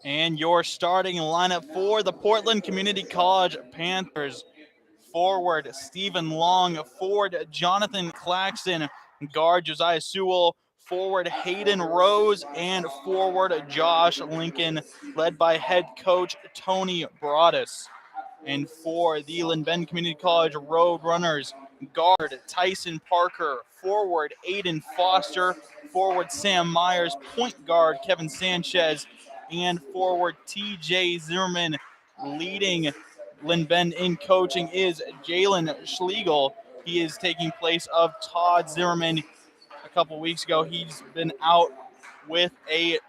And your starting lineup for the Portland Community College Panthers. Forward, Stephen Long. Forward, Jonathan Claxton. Guard, Josiah Sewell. Forward, Hayden Rose. And forward, Josh Lincoln, led by head coach Tony Broadus. And for the Linn-Benton Community College Roadrunners, guard, Tyson Parker. Forward, Aiden Foster. Forward, Sam Myers. Point guard, Kevin Sanchez. And forward, TJ Zimmerman. Leading Linn-Benton in coaching is Jalen Schlegel. He is taking place of Todd Zimmerman. A couple weeks ago, he's been out with a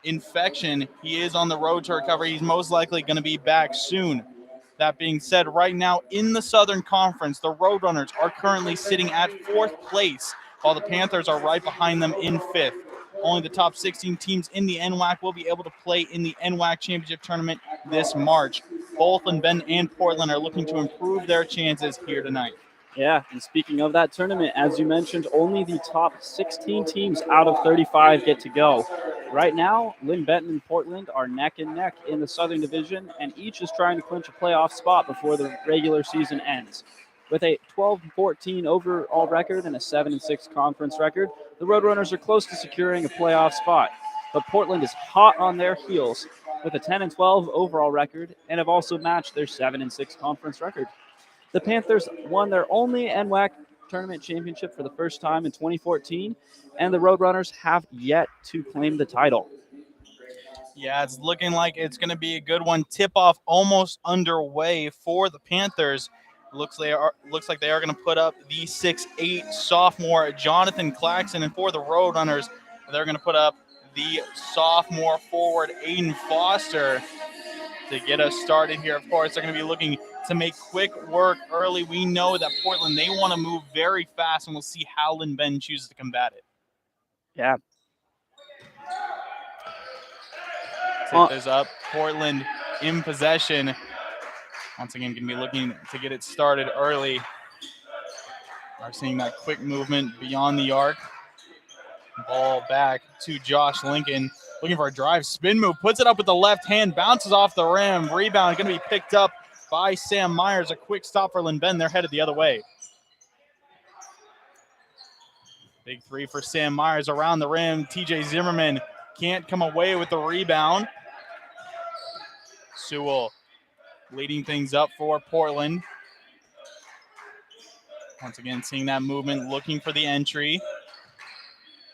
infection. He is on the road to recovery. He's most likely going to be back soon. That being said, right now in the Southern Conference, the Roadrunners are currently sitting at 4th place, while the Panthers are right behind them in 5th. Only the top 16 teams in the NWAC will be able to play in the NWAC Championship Tournament this March. Both Linn-Benton and Portland are looking to improve their chances here tonight. Yeah, and speaking of that tournament, as you mentioned, only the top 16 teams out of 35 get to go. Right now, Linn-Benton and Portland are neck and neck in the Southern Division, and each is trying to clinch a playoff spot before the regular season ends. With a 12-14 overall record and a 7-6 conference record, the Roadrunners are close to securing a playoff spot. But Portland is hot on their heels with a 10-12 overall record and have also matched their 7-6 conference record. The Panthers won their only NWAC tournament championship for the first time in 2014, and the Roadrunners have yet to claim the title. Yeah, it's looking like it's going to be a good one. Tip-off almost underway for the Panthers. Looks like they are going to put up the 6'8" sophomore Jonathan Claxton, and for the Roadrunners, they're going to put up the sophomore forward Aiden Foster to get us started here. Of course, they're going to be looking to make quick work early. We know that Portland, they want to move very fast, and we'll see how Linn-Benton chooses to combat it. Yeah. Tip is up. Portland in possession. Once again, going to be looking to get it started early. Are seeing that quick movement beyond the arc. Ball back to Josh Lincoln. Looking for a drive spin move. Puts it up with the left hand. Bounces off the rim. Rebound going to be picked up by Sam Myers. A quick stop for Linn-Benton. They're headed the other way. Big three for Sam Myers around the rim. TJ Zimmerman can't come away with the rebound. Sewell leading things up for Portland. Once again, seeing that movement, looking for the entry.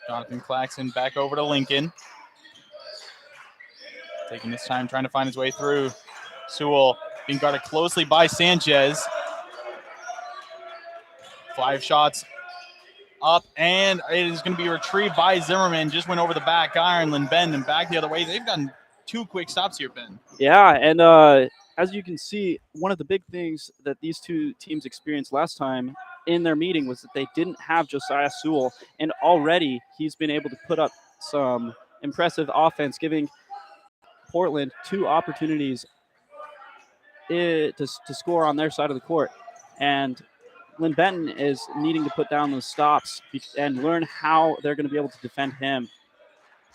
Jonathan Claxton back over to Lincoln. Taking his time, trying to find his way through. Sewell being guarded closely by Sanchez. 5 shots up, and it is going to be retrieved by Zimmerman. Just went over the back iron. Linn-Benton and back the other way. They've done 2 quick stops here, Ben. Yeah, and as you can see, one of the big things that these two teams experienced last time in their meeting was that they didn't have Josiah Sewell, and already he's been able to put up some impressive offense, giving Portland 2 opportunities to score on their side of the court. And Linn-Benton is needing to put down those stops and learn how they're going to be able to defend him.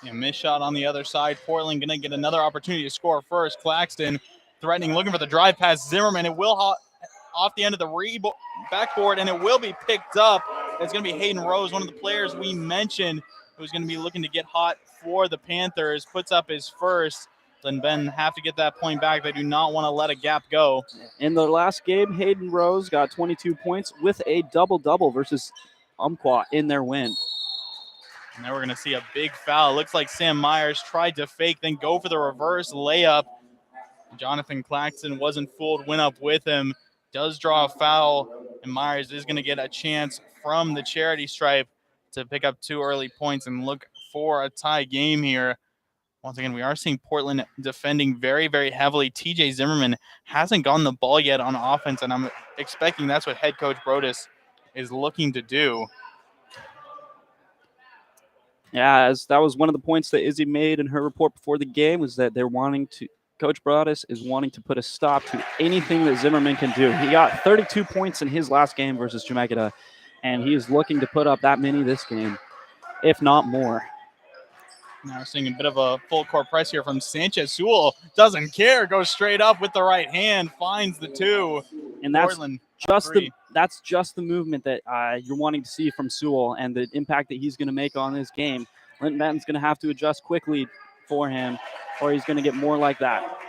A missed shot on the other side. Portland going to get another opportunity to score first. Claxton threatening, looking for the drive past Zimmerman. It will off the end of the backboard, and it will be picked up. It's going to be Hayden Rose, one of the players we mentioned, who's going to be looking to get hot for the Panthers. Puts up his first. Linn-Benton have to get that point back. They do not want to let a gap go. In the last game, Hayden Rose got 22 points with a double-double versus Umpqua in their win. And now we're going to see a big foul. It looks like Sam Myers tried to fake, then go for the reverse layup. Jonathan Claxton wasn't fooled, went up with him. Does draw a foul, and Myers is going to get a chance from the charity stripe to pick up 2 early points and look for a tie game here. Once again, we are seeing Portland defending very, very heavily. TJ Zimmerman hasn't gotten the ball yet on offense, and I'm expecting that's what head coach Broadus is looking to do. Yeah, as that was one of the points that Issy made in her report before the game, was that Coach Broadus is wanting to put a stop to anything that Zimmerman can do. He got 32 points in his last game versus Jamaica, and he is looking to put up that many this game, if not more. Now we're seeing a bit of a full court press here from Sanchez. Sewell doesn't care, goes straight up with the right hand, finds the two. And that's Portland, just the movement that you're wanting to see from Sewell and the impact that he's going to make on this game. Linn-Benton's going to have to adjust quickly for him, or he's going to get more like that.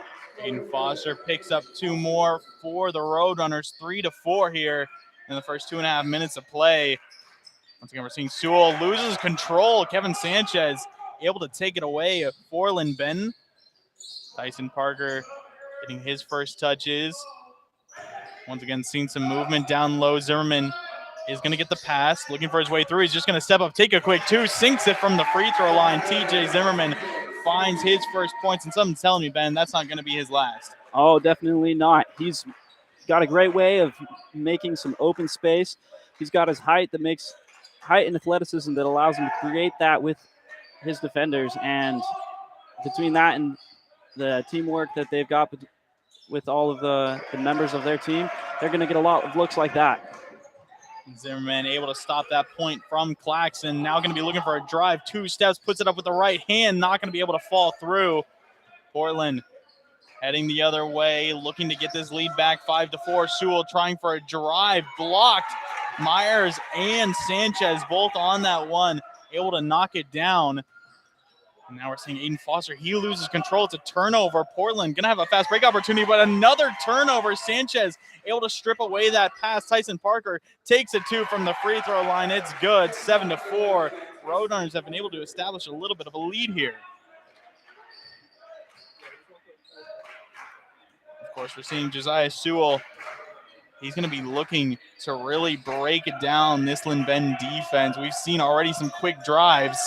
Aiden Foster picks up 2 more for the Roadrunners, 3-4 here in the first 2.5 minutes of play. Once again, we're seeing Sewell loses control. Kevin Sanchez able to take it away for Linn-Benton. Tyson Parker getting his first touches. Once again, seeing some movement down low. Zimmerman is going to get the pass, looking for his way through. He's just going to step up, take a quick 2, sinks it from the free throw line. TJ Zimmerman finds his first points, and something's telling me, Ben, that's not going to be his last. Oh, definitely not. He's got a great way of making some open space. He's got his height that makes height and athleticism that allows him to create that with his defenders. And between that and the teamwork that they've got with all of the members of their team, they're going to get a lot of looks like that. Zimmerman able to stop that point from Claxton. Now going to be looking for a drive. 2 steps, puts it up with the right hand. Not going to be able to fall through. Portland heading the other way, looking to get this lead back 5-4. Sewell trying for a drive, blocked. Myers and Sanchez both on that one, able to knock it down. And now we're seeing Aiden Foster. He loses control. It's a turnover. Portland going to have a fast break opportunity, but another turnover. Sanchez able to strip away that pass. Tyson Parker takes it 2 from the free throw line. It's good. 7-4. Roadrunners have been able to establish a little bit of a lead here. Of course, we're seeing Josiah Sewell. He's going to be looking to really break it down, this Linn-Benton defense. We've seen already some quick drives.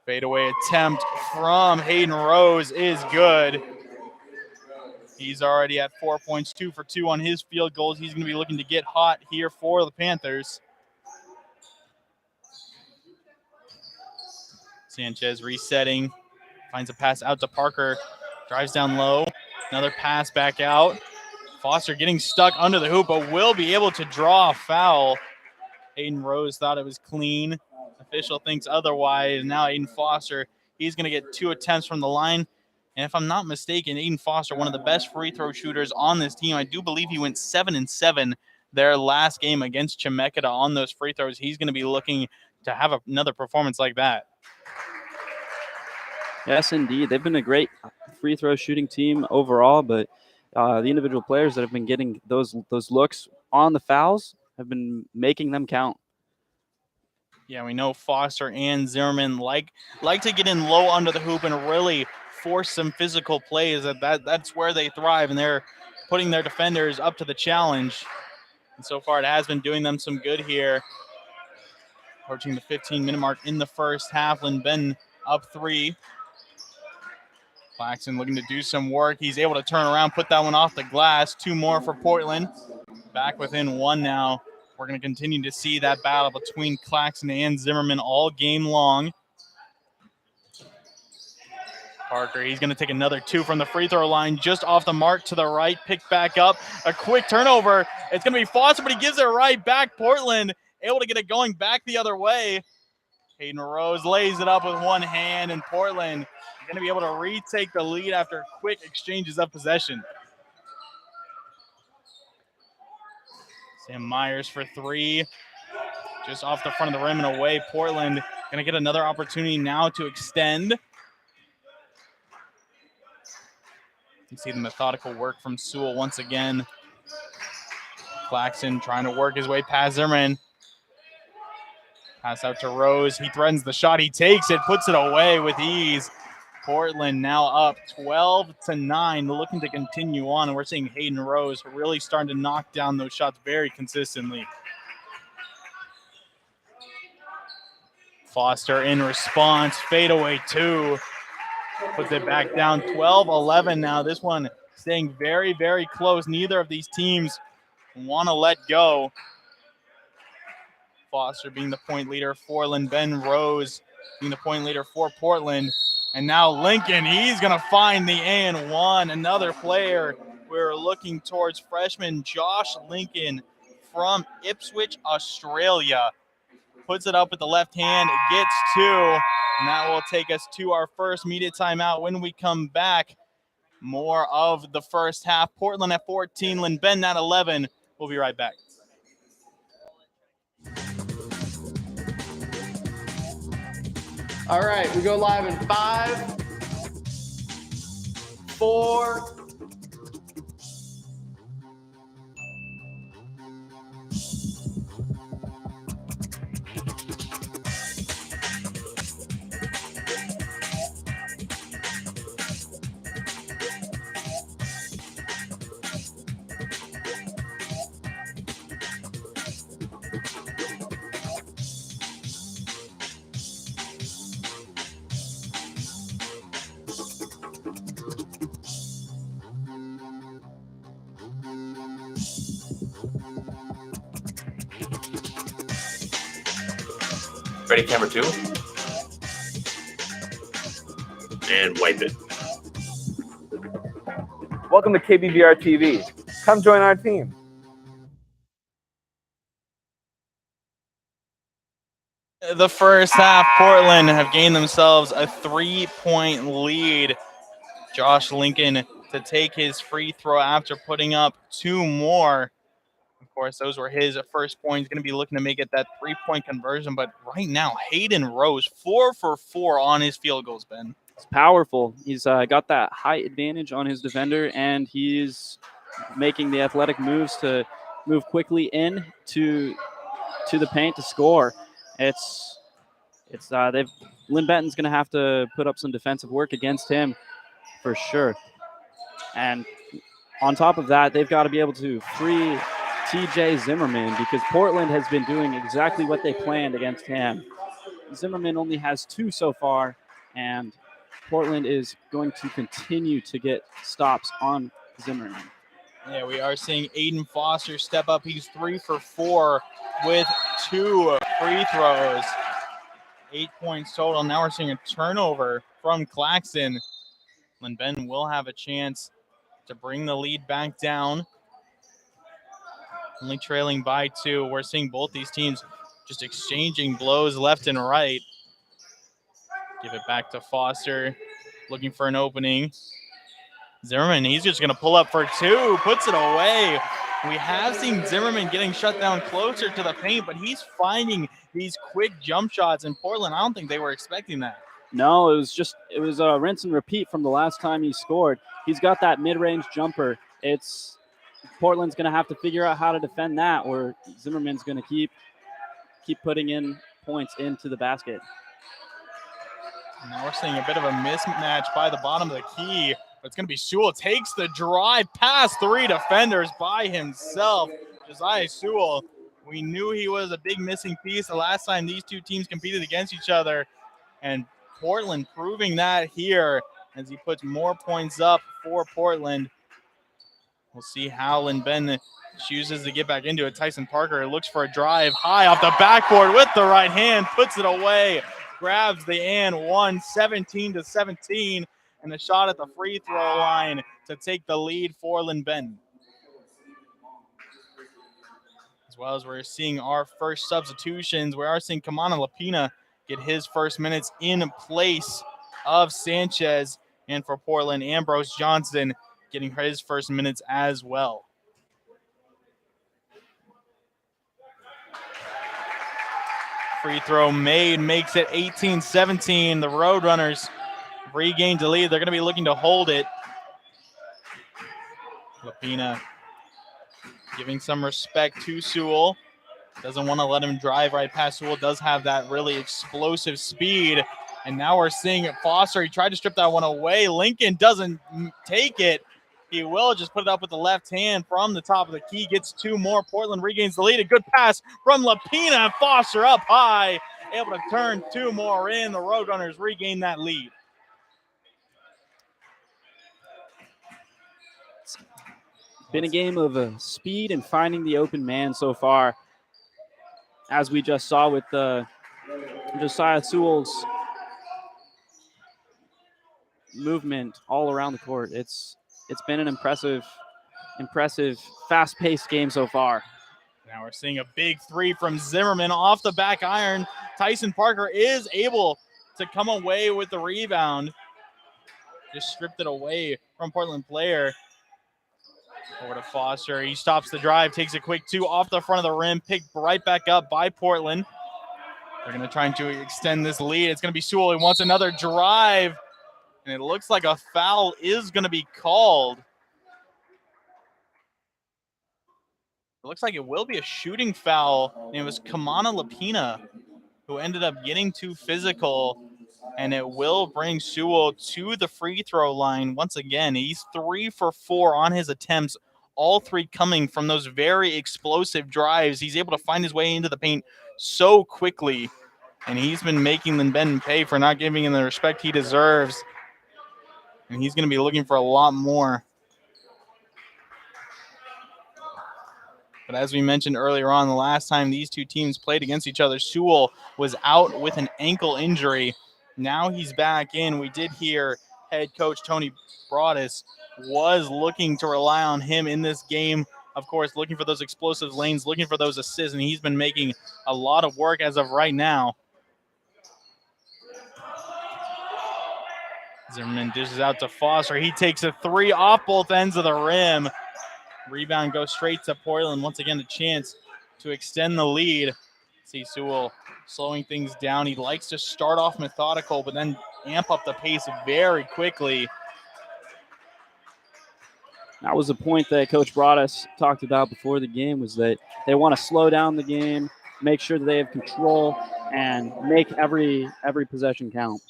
Fadeaway attempt from Hayden Rose is good. He's already at 4 points, 2 for 2 on his field goals. He's going to be looking to get hot here for the Panthers. Sanchez resetting, finds a pass out to Parker, drives down low, another pass back out. Foster getting stuck under the hoop, but will be able to draw a foul. Hayden Rose thought it was clean. Official thinks otherwise. Now Aiden Foster, he's going to get 2 attempts from the line. And if I'm not mistaken, Aiden Foster, one of the best free throw shooters on this team. I do believe he went 7-7 their last game against Chemeketa on those free throws. He's going to be looking to have another performance like that. Yes, indeed. They've been a great free throw shooting team overall, but the individual players that have been getting those looks on the fouls have been making them count. Yeah, we know Foster and Zimmerman like to get in low under the hoop and really force some physical plays. That's where they thrive, and they're putting their defenders up to the challenge. And so far, it has been doing them some good here. Approaching the 15-minute mark in the first half. Linn-Benton up 3. Claxton looking to do some work. He's able to turn around, put that one off the glass. 2 more for Portland. Back within 1 now. We're going to continue to see that battle between Claxton and Zimmerman all game long. Parker, he's going to take another 2 from the free throw line, just off the mark to the right, picked back up. A quick turnover. It's going to be Foster, but he gives it right back. Portland able to get it going back the other way. Hayden Rose lays it up with one hand, and Portland going to be able to retake the lead after quick exchanges of possession. Sam Myers for 3, just off the front of the rim and away. Portland going to get another opportunity now to extend. You see the methodical work from Sewell once again. Claxton trying to work his way past Zimmerman. Pass out to Rose. He threatens the shot. He takes it, puts it away with ease. Portland now up 12-9, looking to continue on. And we're seeing Hayden Rose really starting to knock down those shots very consistently. Foster in response, fadeaway 2. Puts it back down, 12-11 now. This one staying very, very close. Neither of these teams want to let go. Foster being the point leader for Linn-Benton, Rose being the point leader for Portland. And now Lincoln, he's going to find the and one. Another player we're looking towards, freshman Josh Lincoln from Ipswich, Australia. puts it up with the left hand, gets 2, and that will take us to our first media timeout. When we come back, more of the first half. Portland at 14, Linn-Benton at 11. We'll be right back. All right, we go live in 5, 4, Ready, camera 2. And wipe it. Welcome to KBVR TV. Come join our team. The first half, Portland have gained themselves a 3-point lead. Josh Lincoln to take his free throw after putting up 2 more. Of course, those were his first points. Going to be looking to make it that 3-point conversion. But right now, Hayden Rose, 4 for 4 on his field goals, Ben. It's powerful. He's got that height advantage on his defender, and he's making the athletic moves to move quickly in to the paint to score. Linn-Benton's going to have to put up some defensive work against him for sure. And on top of that, they've got to be able to free TJ Zimmerman, because Portland has been doing exactly what they planned against him. Zimmerman only has 2 so far, and Portland is going to continue to get stops on Zimmerman. Yeah, we are seeing Aiden Foster step up. He's 3 for 4 with 2 free throws. 8 points total. Now we're seeing a turnover from Claxton. Linn-Benton will have a chance to bring the lead back down. Only trailing by 2. We're seeing both these teams just exchanging blows left and right. Give it back to Foster, looking for an opening. Zimmerman, he's just going to pull up for 2, puts it away. We have seen Zimmerman getting shut down closer to the paint, but he's finding these quick jump shots in Portland. I don't think they were expecting that. No, it was a rinse and repeat from the last time he scored. He's got that mid-range jumper. Portland's going to have to figure out how to defend that, or Zimmerman's going to keep putting in points into the basket. Now we're seeing a bit of a mismatch by the bottom of the key. But it's going to be Sewell. Takes the drive past 3 defenders by himself. Josiah Sewell, we knew he was a big missing piece the last time these two teams competed against each other. And Portland proving that here as he puts more points up for Portland. We'll see how Linn-Benton chooses to get back into it. Tyson Parker looks for a drive high off the backboard with the right hand, puts it away, grabs the and one, 17-17, and a shot at the free throw line to take the lead for Linn-Benton. As well as we're seeing our first substitutions, we are seeing Kamana Lapina get his first minutes in place of Sanchez, and for Portland, Ambrose Johnson getting his first minutes as well. Free throw made, makes it 18-17. The Roadrunners regained the lead. They're going to be looking to hold it. Lapina giving some respect to Sewell. Doesn't want to let him drive right past Sewell. Does have that really explosive speed. And now we're seeing Foster. He tried to strip that one away. Lincoln doesn't take it. He will just put it up with the left hand from the top of the key. Gets 2 more. Portland regains the lead. A good pass from Lapina. Foster up high. Able to turn 2 more in. The Roadrunners regain that lead. It's been a game of speed and finding the open man so far. As we just saw with Josiah Sewell's movement all around the court. It's been an impressive, fast-paced game so far. Now we're seeing a big three from Zimmerman off the back iron. Tyson Parker is able to come away with the rebound. Just stripped it away from Portland player. Over to Foster. He stops the drive, takes a quick two off the front of the rim, picked right back up by Portland. They're going to try to extend this lead. It's going to be Sewell. He wants another drive, and it looks like a foul is going to be called. It looks like it will be a shooting foul. And it was Kamana Lapina who ended up getting too physical, and it will bring Sewell to the free throw line once again. He's 3 for 4 on his attempts, all three coming from those very explosive drives. He's able to find his way into the paint so quickly, and he's been making Linn-Benton pay for not giving him the respect he deserves, and he's going to be looking for a lot more. But as we mentioned earlier on, the last time these two teams played against each other, Sewell was out with an ankle injury. Now he's back in. We did hear head coach Tony Broadus was looking to rely on him in this game. Of course, looking for those explosive lanes, looking for those assists, and he's been making a lot of work as of right now. Zimmerman dishes out to Foster. He takes a three off both ends of the rim. Rebound goes straight to Portland. Once again, a chance to extend the lead. See Sewell slowing things down. He likes to start off methodical, but then amp up the pace very quickly. That was a point that Coach Broadus talked about before the game, was that they want to slow down the game, make sure that they have control, and make every possession count.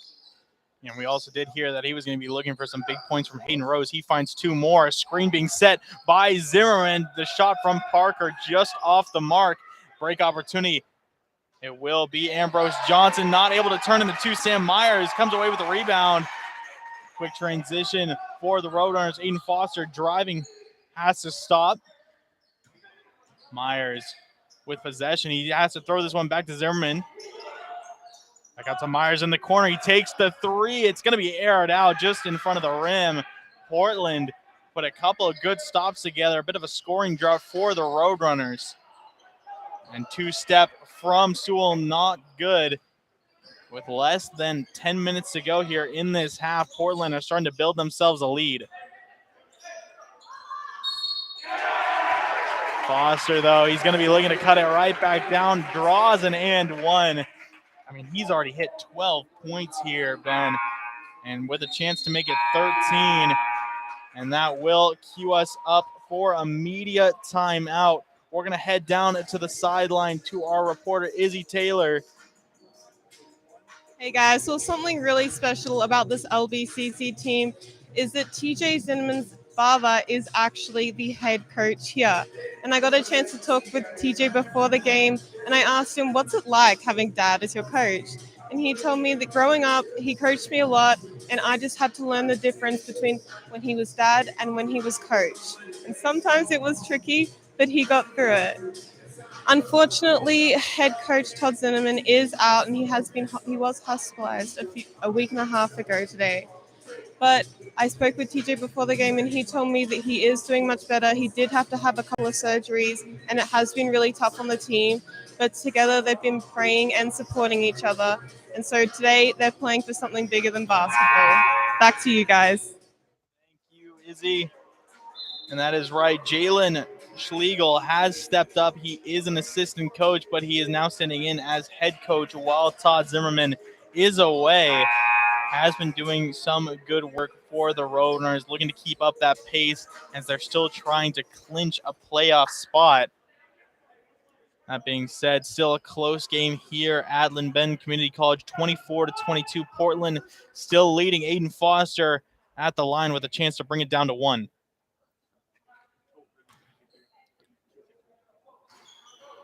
And we also did hear that he was going to be looking for some big points from Hayden Rose. He finds two more. A screen being set by Zimmerman. The shot from Parker just off the mark. Break opportunity. It will be Ambrose Johnson, not able to turn into two. Sam Myers comes away with the rebound. Quick transition for the Roadrunners. Aiden Foster driving, has to stop. Myers with possession. He has to throw this one back to Zimmerman. Back out to Myers in the corner. He takes the three. It's going to be aired out just in front of the rim. Portland put a couple of good stops together. A bit of a scoring drought for the Roadrunners. And two-step from Sewell, not good. With less than 10 minutes to go here in this half, Portland are starting to build themselves a lead. Foster, though, he's going to be looking to cut it right back down. Draws an and one. I mean, he's already hit 12 points here, Ben, and with a chance to make it 13, and that will cue us up for a media timeout. We're going to head down to the sideline to our reporter, Issy Taylor. Hey guys, so something really special about this LBCC team is that TJ Zinnemann's father is actually the head coach here. And I got a chance to talk with TJ before the game, and I asked him, what's it like having dad as your coach? And he told me that growing up, he coached me a lot, and I just had to learn the difference between when he was dad and when he was coach. And sometimes it was tricky, but he got through it. Unfortunately, head coach Todd Zinnerman is out, and he was hospitalized a week and a half ago today. But I spoke with TJ before the game, and he told me that he is doing much better. He did have to have a couple of surgeries, and it has been really tough on the team. But together, they've been praying and supporting each other. And so today, they're playing for something bigger than basketball. Back to you guys. Thank you, Izzy. And that is right. Jalen Schlegel has stepped up. He is an assistant coach, but he is now standing in as head coach while Todd Zimmerman is away. Has been doing some good work for the Roadrunners, looking to keep up that pace as they're still trying to clinch a playoff spot. That being said, still a close game here at Linn-Benton Community College, 24-22. Portland still leading. Aiden Foster at the line with a chance to bring it down to one.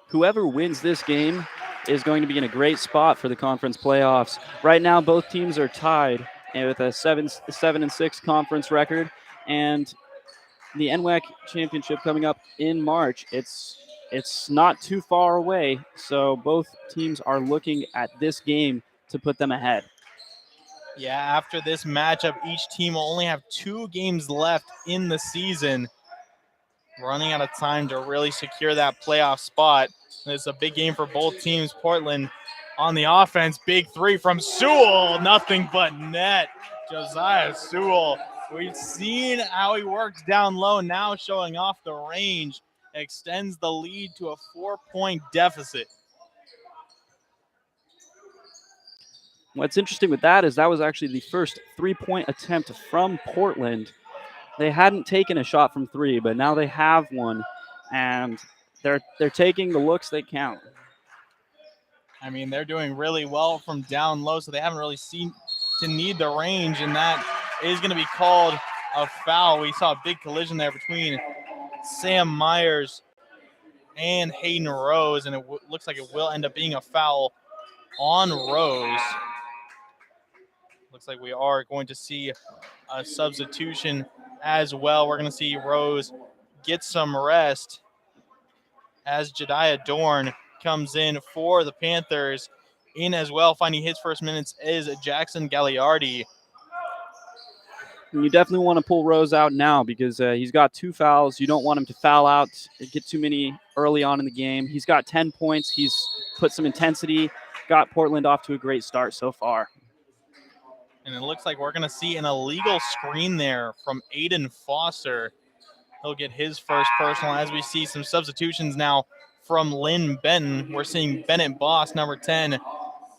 Whoever wins this game is going to be in a great spot for the conference playoffs. Right now, both teams are tied with a 7-6 conference record, and the NWAC championship coming up in March. It's not too far away, so both teams are looking at this game to put them ahead. Yeah, after this matchup, each team will only have 2 games left in the season. running out of time to really secure that playoff spot. It's a big game for both teams. Portland on the offense, big three from Sewell, nothing but net. Josiah Sewell, we've seen how he works down low, now showing off the range, extends the lead to a 4-point deficit. What's interesting with that is that was actually the first 3-point attempt from Portland. They hadn't taken a shot from three, but now they have one, and they're taking the looks they count. I mean, they're doing really well from down low, so they haven't really seemed to need the range, and that is going to be called a foul. We saw a big collision there between Sam Myers and Hayden Rose, and it looks like it will end up being a foul on Rose. Looks like we are going to see a substitution as well. We're going to see Rose get some rest as Jediah Dorn comes in for the Panthers. In as well, finding his first minutes is Jackson Gagliardi. You definitely want to pull Rose out now because he's got 2 fouls. You don't want him to foul out, get too many early on in the game. He's got 10 points. He's put some intensity, got Portland off to a great start so far. And it looks like we're going to see an illegal screen there from Aiden Foster. He'll get his first personal as we see some substitutions now from Linn-Benton. We're seeing Bennett Boss, number 10,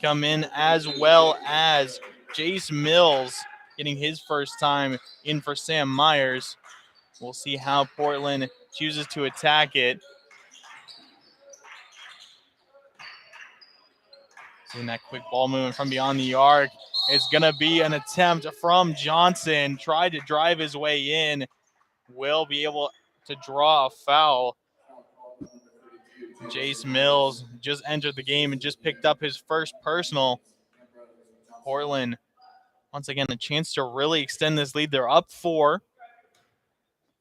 come in, as well as Jace Mills getting his first time in for Sam Myers. We'll see how Portland chooses to attack it. Seeing that quick ball movement from beyond the arc. It's going to be an attempt from Johnson. Tried to drive his way in. Will be able to draw a foul. Jace Mills just entered the game and just picked up his first personal. Portland, once again, a chance to really extend this lead. They're up 4.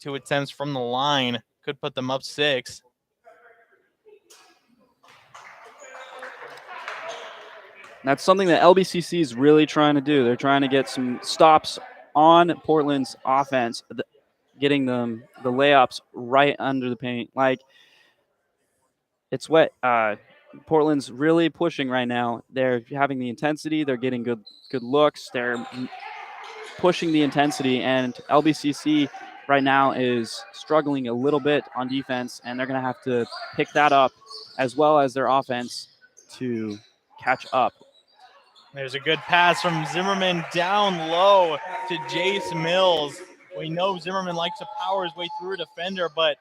2 attempts from the line could put them up 6. That's something that LBCC is really trying to do. They're trying to get some stops on Portland's offense, getting them the layups right under the paint. Like, it's what Portland's really pushing right now. They're having the intensity. They're getting good looks. They're pushing the intensity, and LBCC right now is struggling a little bit on defense, and they're going to have to pick that up as well as their offense to catch up. There's a good pass from Zimmerman down low to Jace Mills. We know Zimmerman likes to power his way through a defender, but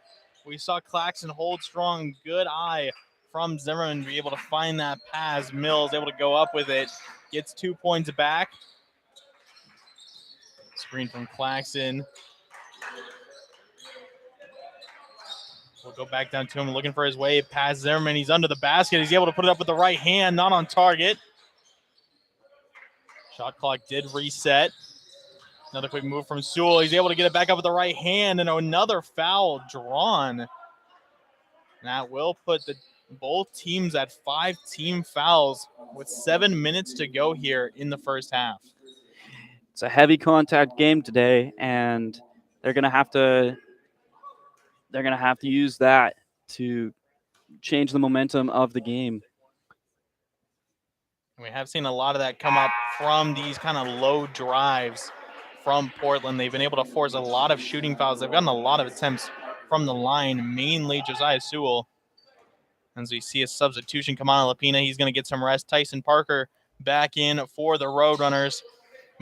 we saw Claxton hold strong. Good eye from Zimmerman to be able to find that pass. Mills able to go up with it. Gets 2 points back. Screen from Claxton. We'll go back down to him, looking for his way past Zimmerman. He's under the basket. He's able to put it up with the right hand, not on target. Shot clock did reset. Another quick move from Sewell. He's able to get it back up with the right hand, and another foul drawn. That will put both teams at 5 team fouls with 7 minutes to go here in the first half. It's a heavy contact game today, and they're going to have to use that to change the momentum of the game. We have seen a lot of that come up from these kind of low drives from Portland. They've been able to force a lot of shooting fouls. They've gotten a lot of attempts from the line, mainly Josiah Sewell. As we see a substitution come on, Lapina, he's going to get some rest. Tyson Parker back in for the Roadrunners.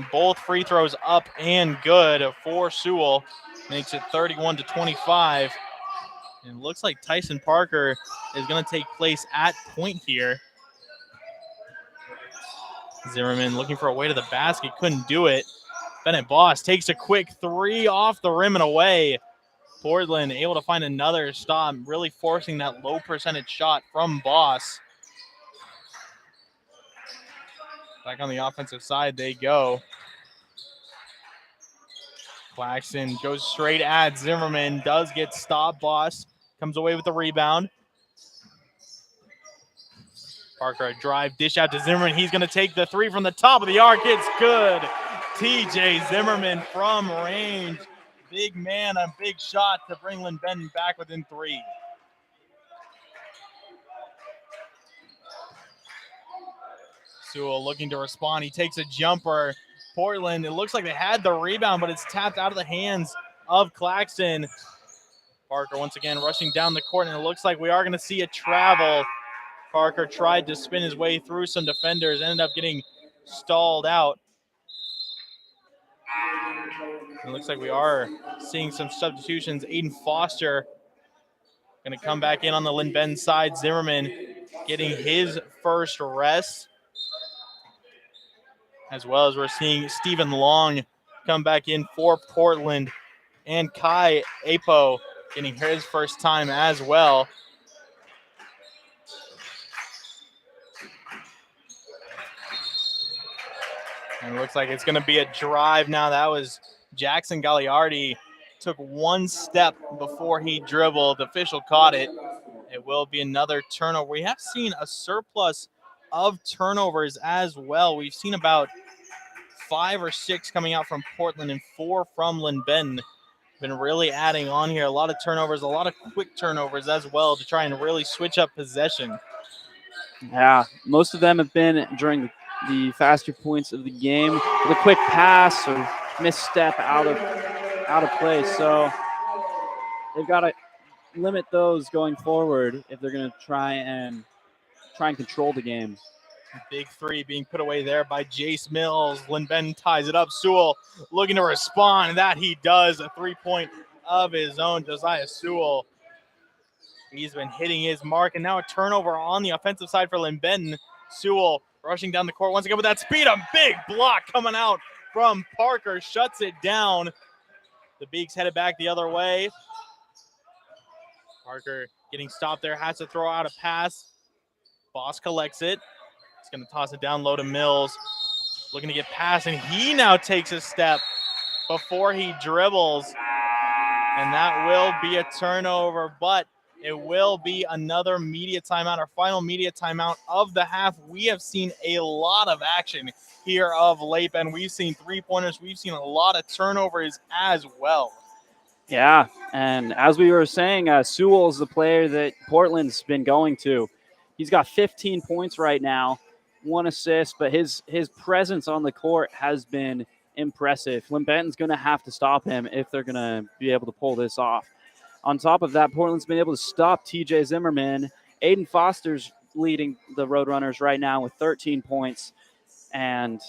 Both free throws up and good for Sewell. Makes it 31-25. And it looks like Tyson Parker is going to take place at point here. Zimmerman looking for a way to the basket, couldn't do it. Bennett Boss takes a quick 3 off the rim and away. Portland able to find another stop, really forcing that low percentage shot from Boss. Back on the offensive side they go. Claxton goes straight at Zimmerman, does get stopped. Boss comes away with the rebound. Parker, a drive, dish out to Zimmerman. He's going to take the 3 from the top of the arc. It's good. TJ Zimmerman from range big man, a big shot to bring Linn-Benton back within 3. Sewell looking to respond. He takes a jumper. Portland, it looks like they had the rebound, but it's tapped out of the hands of Claxton. Parker once again rushing down the court, and it looks like we are going to see a travel. Parker tried to spin his way through some defenders, ended up getting stalled out. It looks like we are seeing some substitutions. Aiden Foster going to come back in on the Linn-Benton side. Zimmerman getting his first rest, as well as we're seeing Stephen Long come back in for Portland, and Kai Apo getting his first time as well. And it looks like it's going to be a drive now. That was Jackson Gagliardi. Took one step before he dribbled. The official caught it. It will be another turnover. We have seen a surplus of turnovers as well. We've seen about 5 or 6 coming out from Portland and 4 from Linn-Benton. Been really adding on here. A lot of turnovers, a lot of quick turnovers as well to try and really switch up possession. Yeah, most of them have been during the faster points of the game with a quick pass or misstep out of play. So they've got to limit those going forward if they're going to try and control the game. Big 3 being put away there by Jace Mills. Linn-Benton ties it up. Sewell looking to respond, and that he does. A 3-point of his own, Josiah Sewell. He's been hitting his mark, and now a turnover on the offensive side for Linn-Benton. Sewell rushing down the court once again with that speed. A big block coming out from Parker. Shuts it down. The Beaks headed back the other way. Parker getting stopped there. Has to throw out a pass. Boss collects it. He's going to toss it down low to Mills. Looking to get past, and he now takes a step before he dribbles. And that will be a turnover, but it will be another media timeout, our final media timeout of the half. We have seen a lot of action here of late, and we've seen 3-pointers. We've seen a lot of turnovers as well. Yeah, and as we were saying, Sewell is the player that Portland's been going to. He's got 15 points right now, 1 assist, but his presence on the court has been impressive. Linn-Benton's going to have to stop him if they're going to be able to pull this off. On top of that, Portland's been able to stop TJ Zimmerman. Aiden Foster's leading the Roadrunners right now with 13 points, and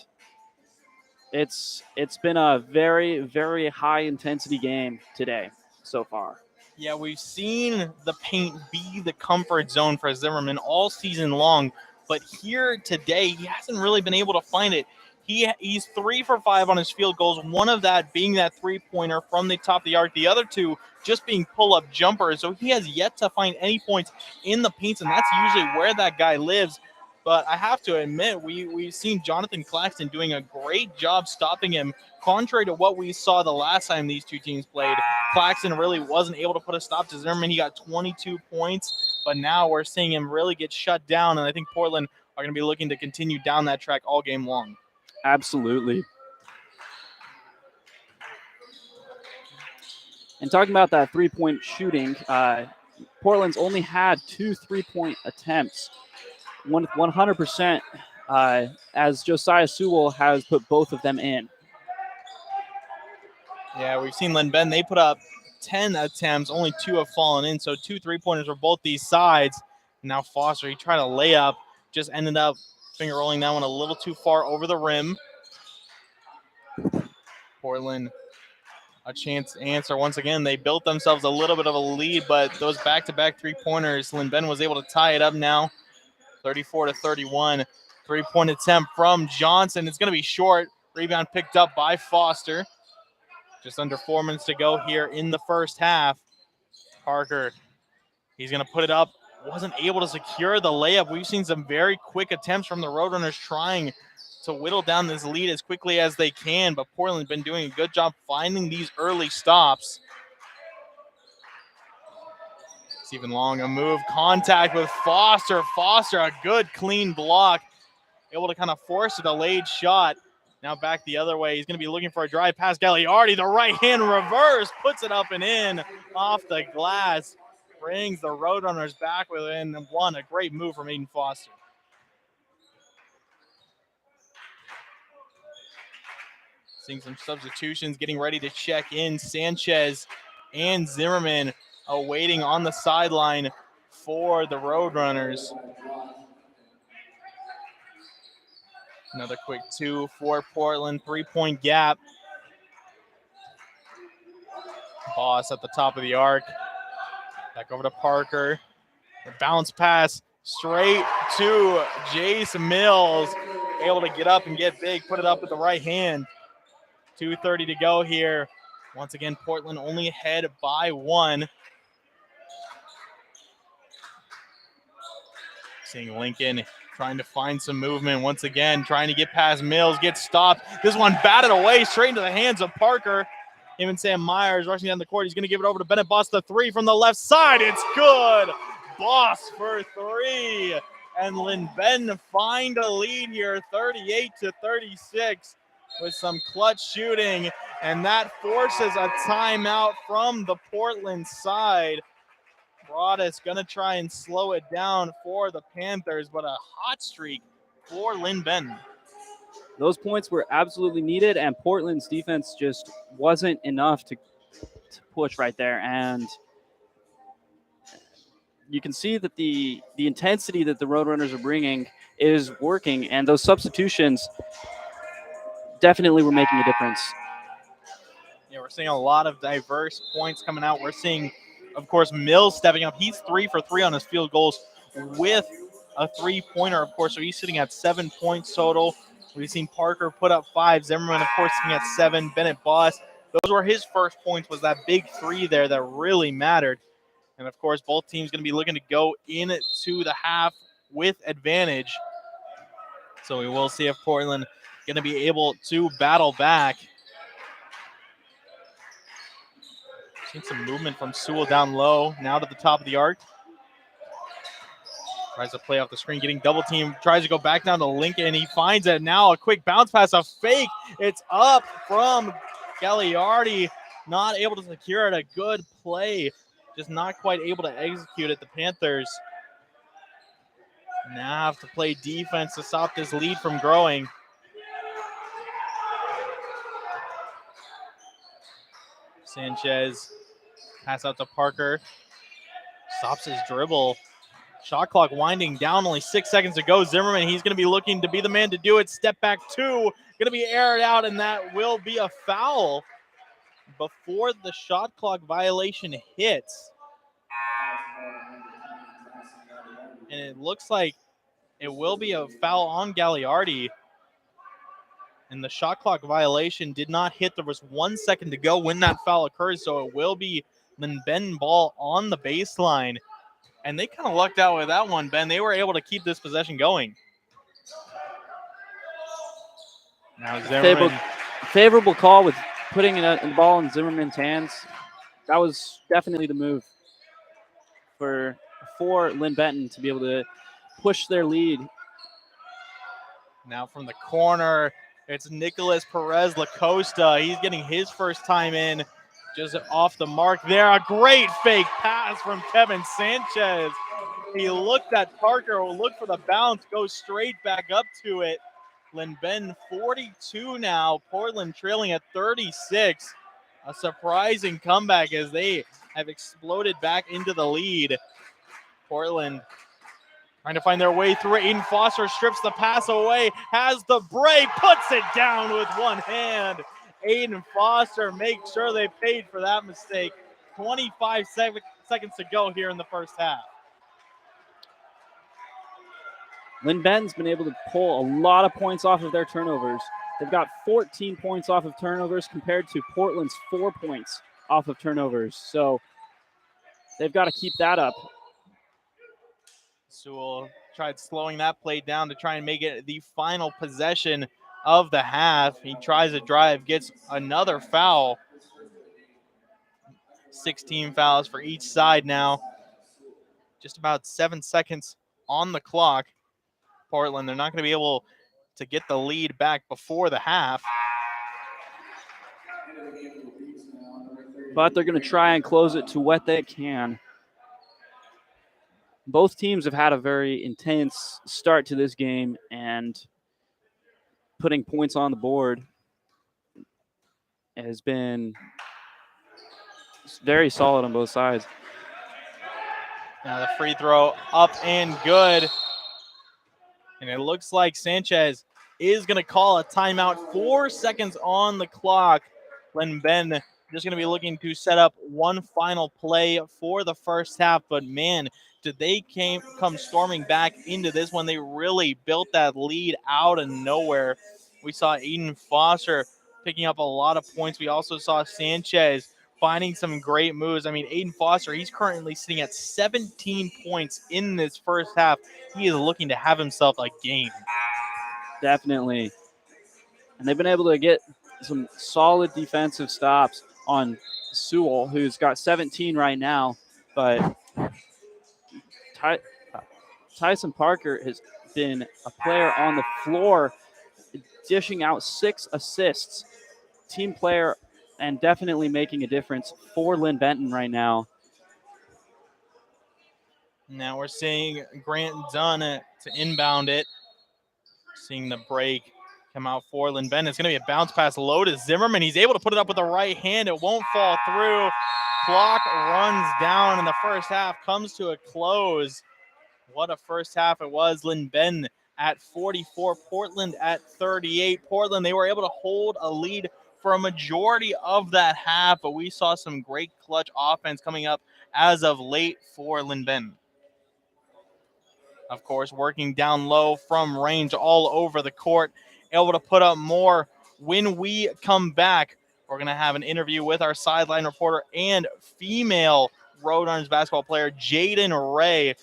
it's been a very, very high-intensity game today so far. Yeah, we've seen the paint be the comfort zone for Zimmerman all season long, but here today, he hasn't really been able to find it. He's 3 for 5 on his field goals, one of that being that 3-pointer from the top of the arc, the other 2 just being pull-up jumpers. So he has yet to find any points in the paints, and that's usually where that guy lives. But I have to admit, we've seen Jonathan Claxton doing a great job stopping him. Contrary to what we saw the last time these two teams played, Claxton really wasn't able to put a stop to Zimmerman. He got 22 points, but now we're seeing him really get shut down, and I think Portland are going to be looking to continue down that track all game long. Absolutely. And talking about that 3-point shooting, Portland's only had 2 3-point attempts, 100%, as Josiah Sewell has put both of them in. Yeah, we've seen Linn-Benton. They put up 10 attempts, only 2 have fallen in, so 2 3-pointers for both these sides. Now Foster, he tried a layup, just ended up finger rolling that one a little too far over the rim. Portland, a chance to answer. Once again, they built themselves a little bit of a lead, but those back-to-back 3-pointers, Linn-Benton was able to tie it up now, 34-31. 3-point attempt from Johnson. It's going to be short. Rebound picked up by Foster. Just under 4 minutes to go here in the first half. Parker, he's going to put it up. Wasn't able to secure the layup. We've seen some very quick attempts from the Roadrunners trying to whittle down this lead as quickly as they can, but Portland's been doing a good job finding these early stops. Stephen Long, a move, contact with Foster. Foster, a good clean block. Able to kind of force a delayed shot. Now back the other way. He's going to be looking for a drive past Gagliardi. The right hand reverse puts it up and in off the glass. Brings the Roadrunners back within one. A great move from Aiden Foster. Seeing some substitutions, getting ready to check in. Sanchez and Zimmerman awaiting on the sideline for the Roadrunners. Another quick 2 for Portland. 3-point gap. Boss at the top of the arc. Back over to Parker. A bounce pass straight to Jace Mills. Able to get up and get big. Put it up with the right hand. 2:30 to go here. Once again, Portland only ahead by 1. Seeing Lincoln trying to find some movement. Once again, trying to get past Mills. Gets stopped. This one batted away straight into the hands of Parker. Even Sam Myers rushing down the court. He's going to give it over to Bennett Boss. The 3 from the left side. It's good. Boss for 3. And Linn-Benton find a lead here, 38-36 with some clutch shooting. And that forces a timeout from the Portland side. Broadus going to try and slow it down for the Panthers, but a hot streak for Linn-Benton. Those points were absolutely needed, and Portland's defense just wasn't enough to push right there. And you can see that the intensity that the Roadrunners are bringing is working, and those substitutions definitely were making a difference. Yeah, we're seeing a lot of diverse points coming out. We're seeing, of course, Mills stepping up. He's 3 for 3 on his field goals with a 3-pointer, of course, so he's sitting at 7 points total. We've seen Parker put up 5. Zimmerman, of course, sitting at 7. Bennett Boss, those were his first points, was that big 3 there that really mattered. And, of course, both teams going to be looking to go into the half with advantage. So we will see if Portland going to be able to battle back. Seen some movement from Sewell down low, now to the top of the arc. Tries to play off the screen, getting double team, tries to go back down to Lincoln. He finds it now, a quick bounce pass, a fake. It's up from Gagliardi, not able to secure it. A good play, just not quite able to execute it. The Panthers now have to play defense to stop this lead from growing. Sanchez, pass out to Parker, stops his dribble. Shot clock winding down, only 6 seconds to go. Zimmerman, he's going to be looking to be the man to do it. Step back 2, going to be aired out, and that will be a foul before the shot clock violation hits. And it looks like it will be a foul on Gagliardi. And the shot clock violation did not hit. There was 1 second to go when that foul occurred, so it will be Linn-Benton ball on the baseline. And they kind of lucked out with that one, Ben. They were able to keep this possession going. Now Zimmerman. Favorable call with putting the ball in Zimmerman's hands. That was definitely the move for Linn-Benton to be able to push their lead. Now from the corner, it's Nicholas Perez Lacosta. He's getting his first time in. Just off the mark there. A great fake pass from Kevin Sanchez. He looked at Parker, will look for the bounce, goes straight back up to it. Linn-Benton 42 now. Portland trailing at 36. A surprising comeback as they have exploded back into the lead. Portland trying to find their way through it. Aiden Foster strips the pass away, has the break, puts it down with one hand. Aiden Foster makes sure they paid for that mistake. 25 seconds to go here in the first half. Linn-Benton's been able to pull a lot of points off of their turnovers. They've got 14 points off of turnovers compared to Portland's 4 points off of turnovers. So they've got to keep that up. Sewell tried slowing that play down to try and make it the final possession of the half. He tries a drive, gets another foul. 16 fouls for each side now. Just about 7 seconds on the clock. Portland, they're not going to be able to get the lead back before the half. But they're going to try and close it to what they can. Both teams have had a very intense start to this game, and putting points on the board has been very solid on both sides. Now the free throw up and good. And it looks like Sanchez is going to call a timeout. 4 seconds on the clock. Linn-Benton just going to be looking to set up one final play for the first half. But, man, did they come storming back into this one. They really built that lead out of nowhere. We saw Aiden Foster picking up a lot of points. We also saw Sanchez finding some great moves. I mean, Aiden Foster, he's currently sitting at 17 points in this first half. He is looking to have himself a game. Definitely. And they've been able to get some solid defensive stops on Sewell, who's got 17 right now. But Tyson Parker has been a player on the floor, dishing out 6 assists. Team player and definitely making a difference for Linn-Benton right now. Now we're seeing Grant Dunn to inbound it. Seeing the break come out for Linn-Benton. It's going to be a bounce pass low to Zimmerman. He's able to put it up with the right hand. It won't fall through. Clock runs down, and the first half comes to a close. What a first half it was. Linn-Benton at 44, Portland at 38. Portland, they were able to hold a lead for a majority of that half, but we saw some great clutch offense coming up as of late for Linn-Benton. Of course, working down low from range all over the court, able to put up more. When we come back, we're going to have an interview with our sideline reporter and female Roadrunners basketball player, Jaden Ray.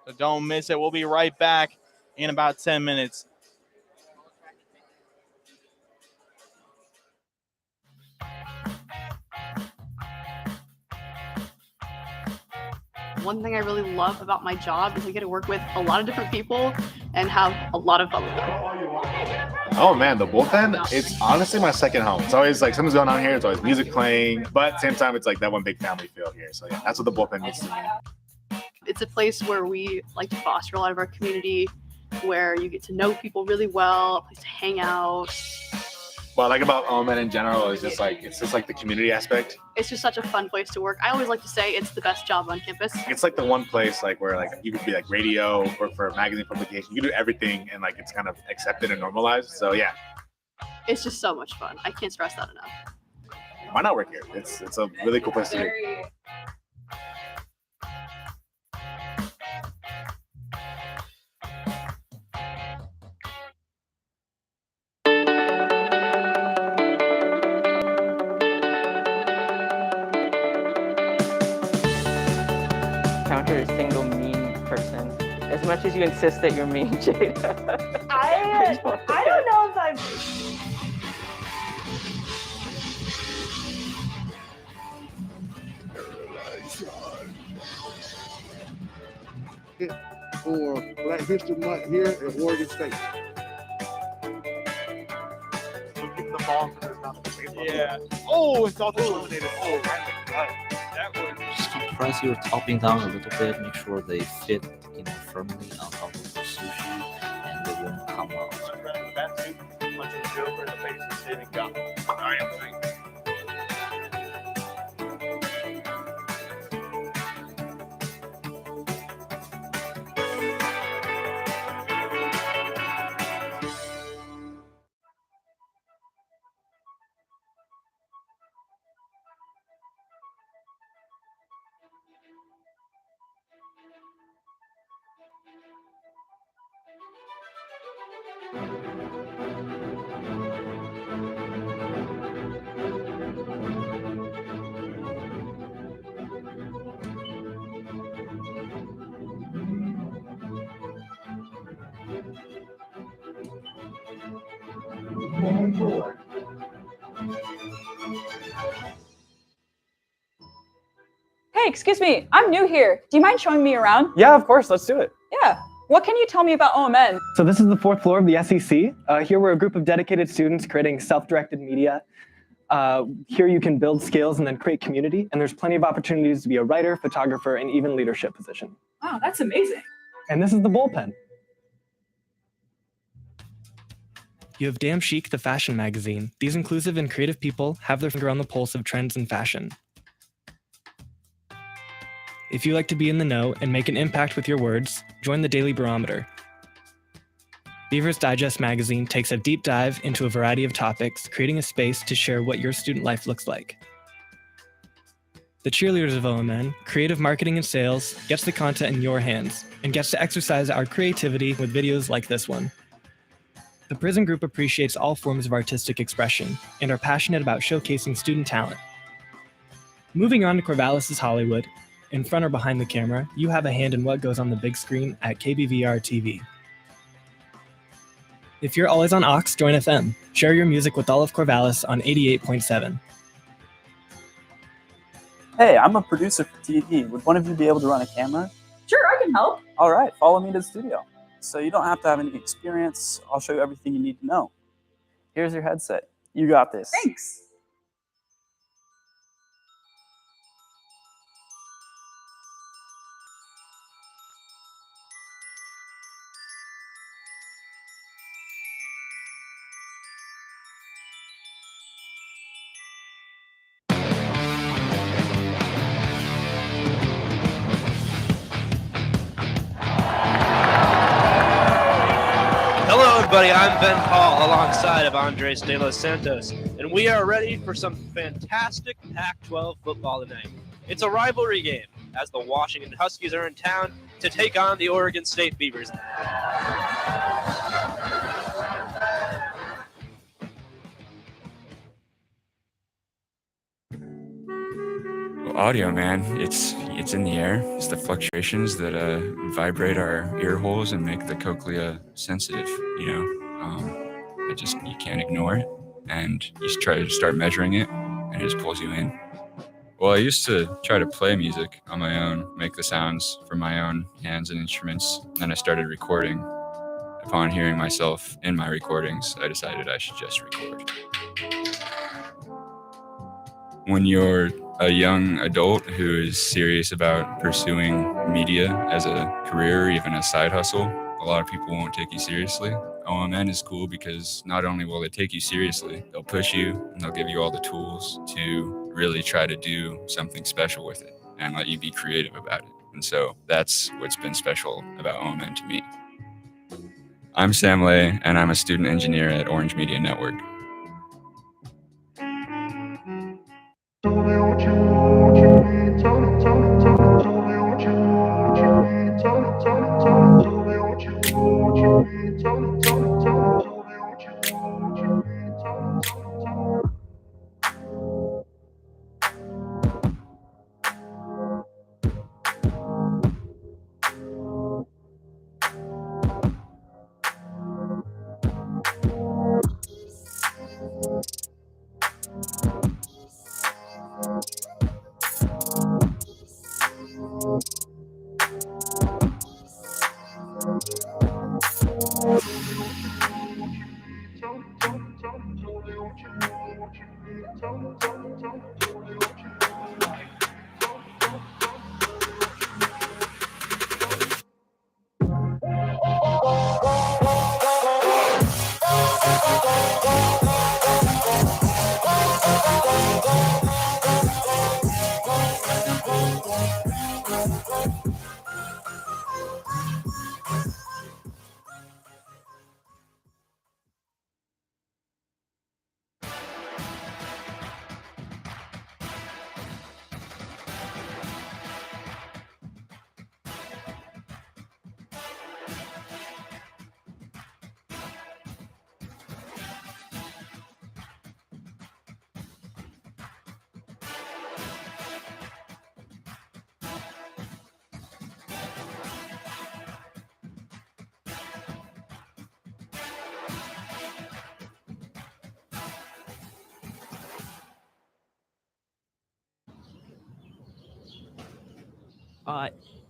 So don't miss it. We'll be right back in about 10 minutes. One thing I really love about my job is I get to work with a lot of different people and have a lot of fun with them. Oh man, the bullpen, it's honestly my second home. It's always like something's going on here, it's always music playing, but at the same time, it's like that one big family feel here. So yeah, that's what the bullpen means to me. It's a place where we like to foster a lot of our community, where you get to know people really well, a place to hang out. What I like about Omen in general is just like, it's just like the community aspect. It's just such a fun place to work. I always like to say it's the best job on campus. It's like the one place like where like you could be like radio, work for a magazine publication, you can do everything and like it's kind of accepted and normalized. So yeah. It's just so much fun. I can't stress that enough. Why not work here? It's a really cool place to be. Encounter a single mean person. As much as you insist that you're mean, Jada. I don't know if I'm. For Black History Month here at Oregon State. The ball Yeah. Oh, it's all eliminated. Oh, That was just keep press your topping down a little bit, make sure they fit firmly on top of the sushi and they won't come out. Hey, excuse me. I'm new here. Do you mind showing me around? Yeah, of course. Let's do it. Yeah. What can you tell me about OMN? So this is the 4th floor of the SEC. Here we're a group of dedicated students creating self-directed media. Here you can build skills and then create community. And there's plenty of opportunities to be a writer, photographer, and even leadership position. Wow, that's amazing. And this is the bullpen. You have Damn Chic, the fashion magazine. These inclusive and creative people have their finger on the pulse of trends in fashion. If you like to be in the know and make an impact with your words, join the Daily Barometer. Beaver's Digest magazine takes a deep dive into a variety of topics, creating a space to share what your student life looks like. The cheerleaders of OMN, creative marketing and sales, gets the content in your hands and gets to exercise our creativity with videos like this one. The Prison Group appreciates all forms of artistic expression and are passionate about showcasing student talent. Moving on to Corvallis' Hollywood, in front or behind the camera, you have a hand in what goes on the big screen at KBVR TV. If you're always on Aux, join FM. Share your music with all of Corvallis on 88.7. Hey, I'm a producer for TV. Would one of you be able to run a camera? Sure, I can help. All right, follow me to the studio. So you don't have to have any experience. I'll show you everything you need to know. Here's your headset. You got this. Thanks. Hello, everybody. I'm Ben Paul alongside of Andres De Los Santos, and we are ready for some fantastic Pac-12 football tonight. It's a rivalry game as the Washington Huskies are in town to take on the Oregon State Beavers. Audio, man, it's in the air. It's the fluctuations that vibrate our ear holes and make the cochlea sensitive. You can't ignore it, and you just try to start measuring it, and it just pulls you in. Well, I used to try to play music on my own, make the sounds from my own hands and instruments. Then I started recording. Upon hearing myself in my recordings, I decided I should just record. When you're a young adult who is serious about pursuing media as a career or even a side hustle, a lot of people won't take you seriously. OMN is cool because not only will they take you seriously, they'll push you and they'll give you all the tools to really try to do something special with it and let you be creative about it. And so that's what's been special about OMN to me. I'm Sam Lay, and I'm a student engineer at Orange Media Network.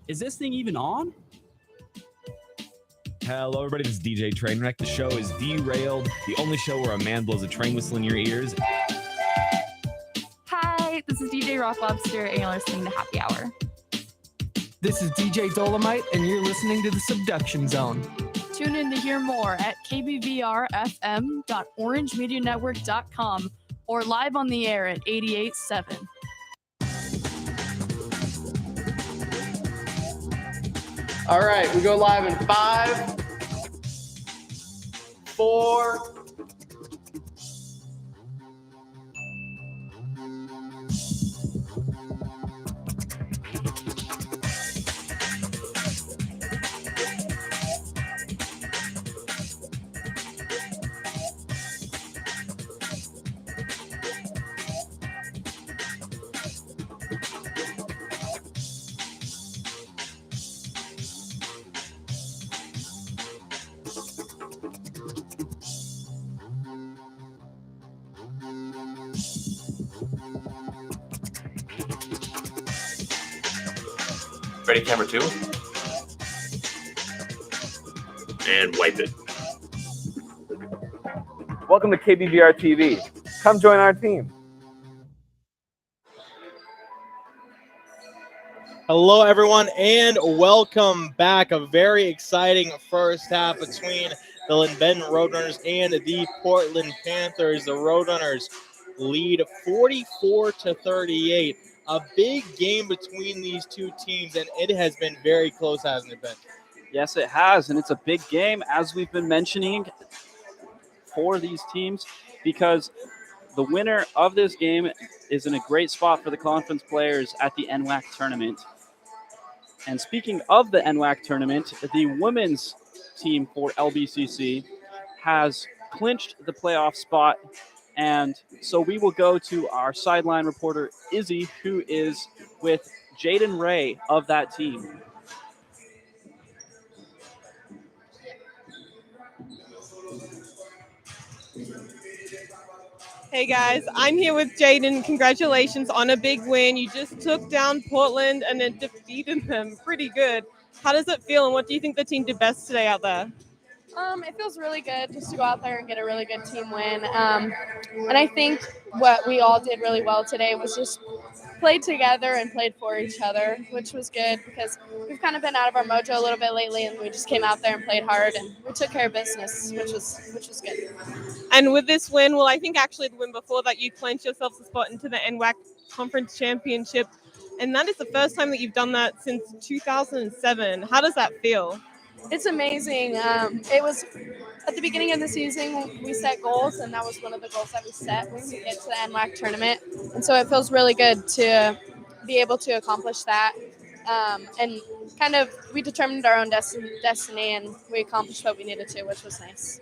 Is this thing even on? Hello, everybody. This is DJ Trainwreck. The show is Derailed, the only show where a man blows a train whistle in your ears. Hi, this is DJ Rock Lobster, and you're listening to Happy Hour. This is DJ Dolomite, and you're listening to The Subduction Zone. Tune in to hear more at kbvrfm.orangemedianetwork.com or live on the air at 88.7. All right, we go live in 5, 4, Ready, camera 2. And wipe it. Welcome to KBVR TV. Come join our team. Hello, everyone, and welcome back. A very exciting first half between the Linn-Benton Roadrunners and the Portland Panthers. The Roadrunners lead 44-38. A big game between these two teams, and it has been very close, hasn't it been? Yes, it has, and it's a big game, as we've been mentioning, for these teams, because the winner of this game is in a great spot for the conference players at the NWAC tournament. And speaking of the NWAC tournament, the women's team for LBCC has clinched the playoff spot. And so we will go to our sideline reporter, Issy, who is with Jaden Ray of that team. Hey guys, I'm here with Jaden. Congratulations on a big win. You just took down Portland and then defeated them pretty good. How does it feel, and what do you think the team did best today out there? It feels really good just to go out there and get a really good team win. And I think what we all did really well today was just played together and played for each other, which was good because we've kind of been out of our mojo a little bit lately, and we just came out there and played hard, and we took care of business, which was good. And with this win, well, I think actually the win before that, you clinched yourselves a spot into the NWAC Conference Championship, and that is the first time that you've done that since 2007. How does that feel? It's amazing. It was at the beginning of the season, we set goals, and that was one of the goals that we set when we get to the NWAC tournament. And so it feels really good to be able to accomplish that. And kind of, we determined our own destiny, and we accomplished what we needed to, which was nice.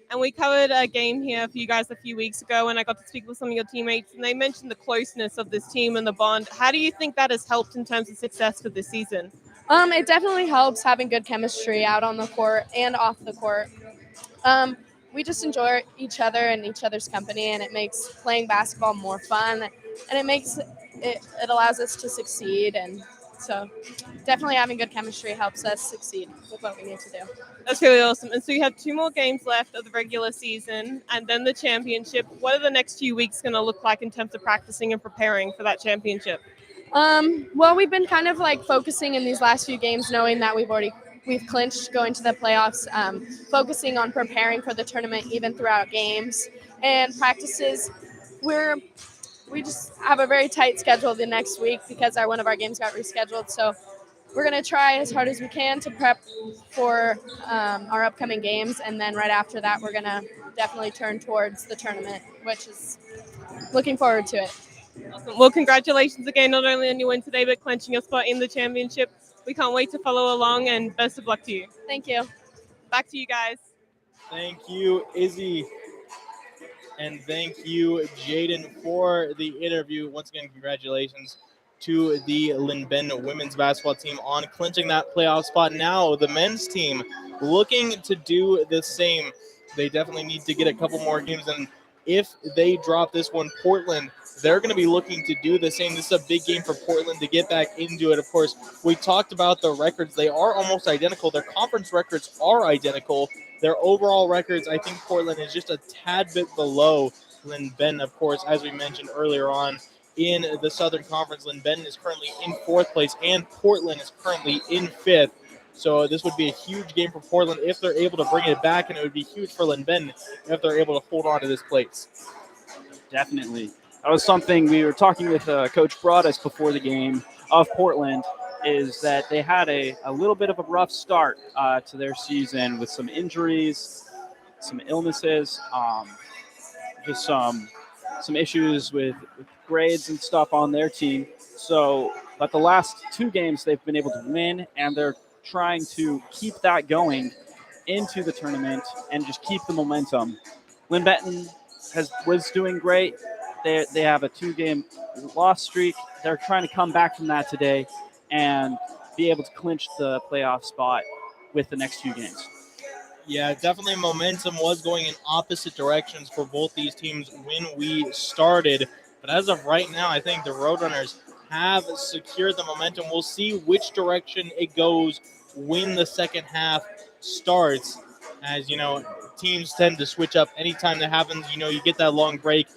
And we covered a game here for you guys a few weeks ago, and I got to speak with some of your teammates, and they mentioned the closeness of this team and the bond. How do you think that has helped in terms of success for this season? It definitely helps having good chemistry out on the court and off the court. We just enjoy each other and each other's company, and it makes playing basketball more fun, and it allows us to succeed. And so definitely having good chemistry helps us succeed with what we need to do. That's really awesome. And so you have 2 more games left of the regular season and then the championship. What are the next few weeks going to look like in terms of practicing and preparing for that championship? Well, we've been kind of like focusing in these last few games, knowing that we've clinched going to the playoffs, focusing on preparing for the tournament even throughout games and practices. We just have a very tight schedule the next week because one of our games got rescheduled. So we're going to try as hard as we can to prep for our upcoming games. And then right after that, we're going to definitely turn towards the tournament, which is looking forward to it. Awesome. Well, congratulations again, not only on your win today, but clinching your spot in the championship. We can't wait to follow along, and best of luck to you. Thank you. Back to you guys. Thank you, Issy. And thank you, Jaden, for the interview. Once again, congratulations to the Linn-Benton women's basketball team on clinching that playoff spot. Now the men's team looking to do the same. They definitely need to get a couple more games, and if they drop this one, Portland they're going to be looking to do the same. This is a big game for Portland to get back into it. Of course, we talked about the records. They are almost identical. Their conference records are identical. Their overall records, I think Portland is just a tad bit below Linn-Benton, of course, as we mentioned earlier on. In the Southern Conference, Linn-Benton is currently in 4th place, and Portland is currently in 5th. So this would be a huge game for Portland if they're able to bring it back, and it would be huge for Linn-Benton if they're able to hold on to this place. Definitely. That was something we were talking with Coach Broadus before the game of Portland, is that they had a little bit of a rough start to their season with some injuries, some illnesses, just some issues with grades and stuff on their team. So, but the last 2 games they've been able to win, and they're trying to keep that going into the tournament and just keep the momentum. Linn-Benton was doing great. They have a 2-game loss streak. They're trying to come back from that today and be able to clinch the playoff spot with the next 2 games. Yeah, definitely momentum was going in opposite directions for both these teams when we started. But as of right now, I think the Roadrunners have secured the momentum. We'll see which direction it goes when the second half starts. As, you know, teams tend to switch up anytime that happens. You know, you get that long break.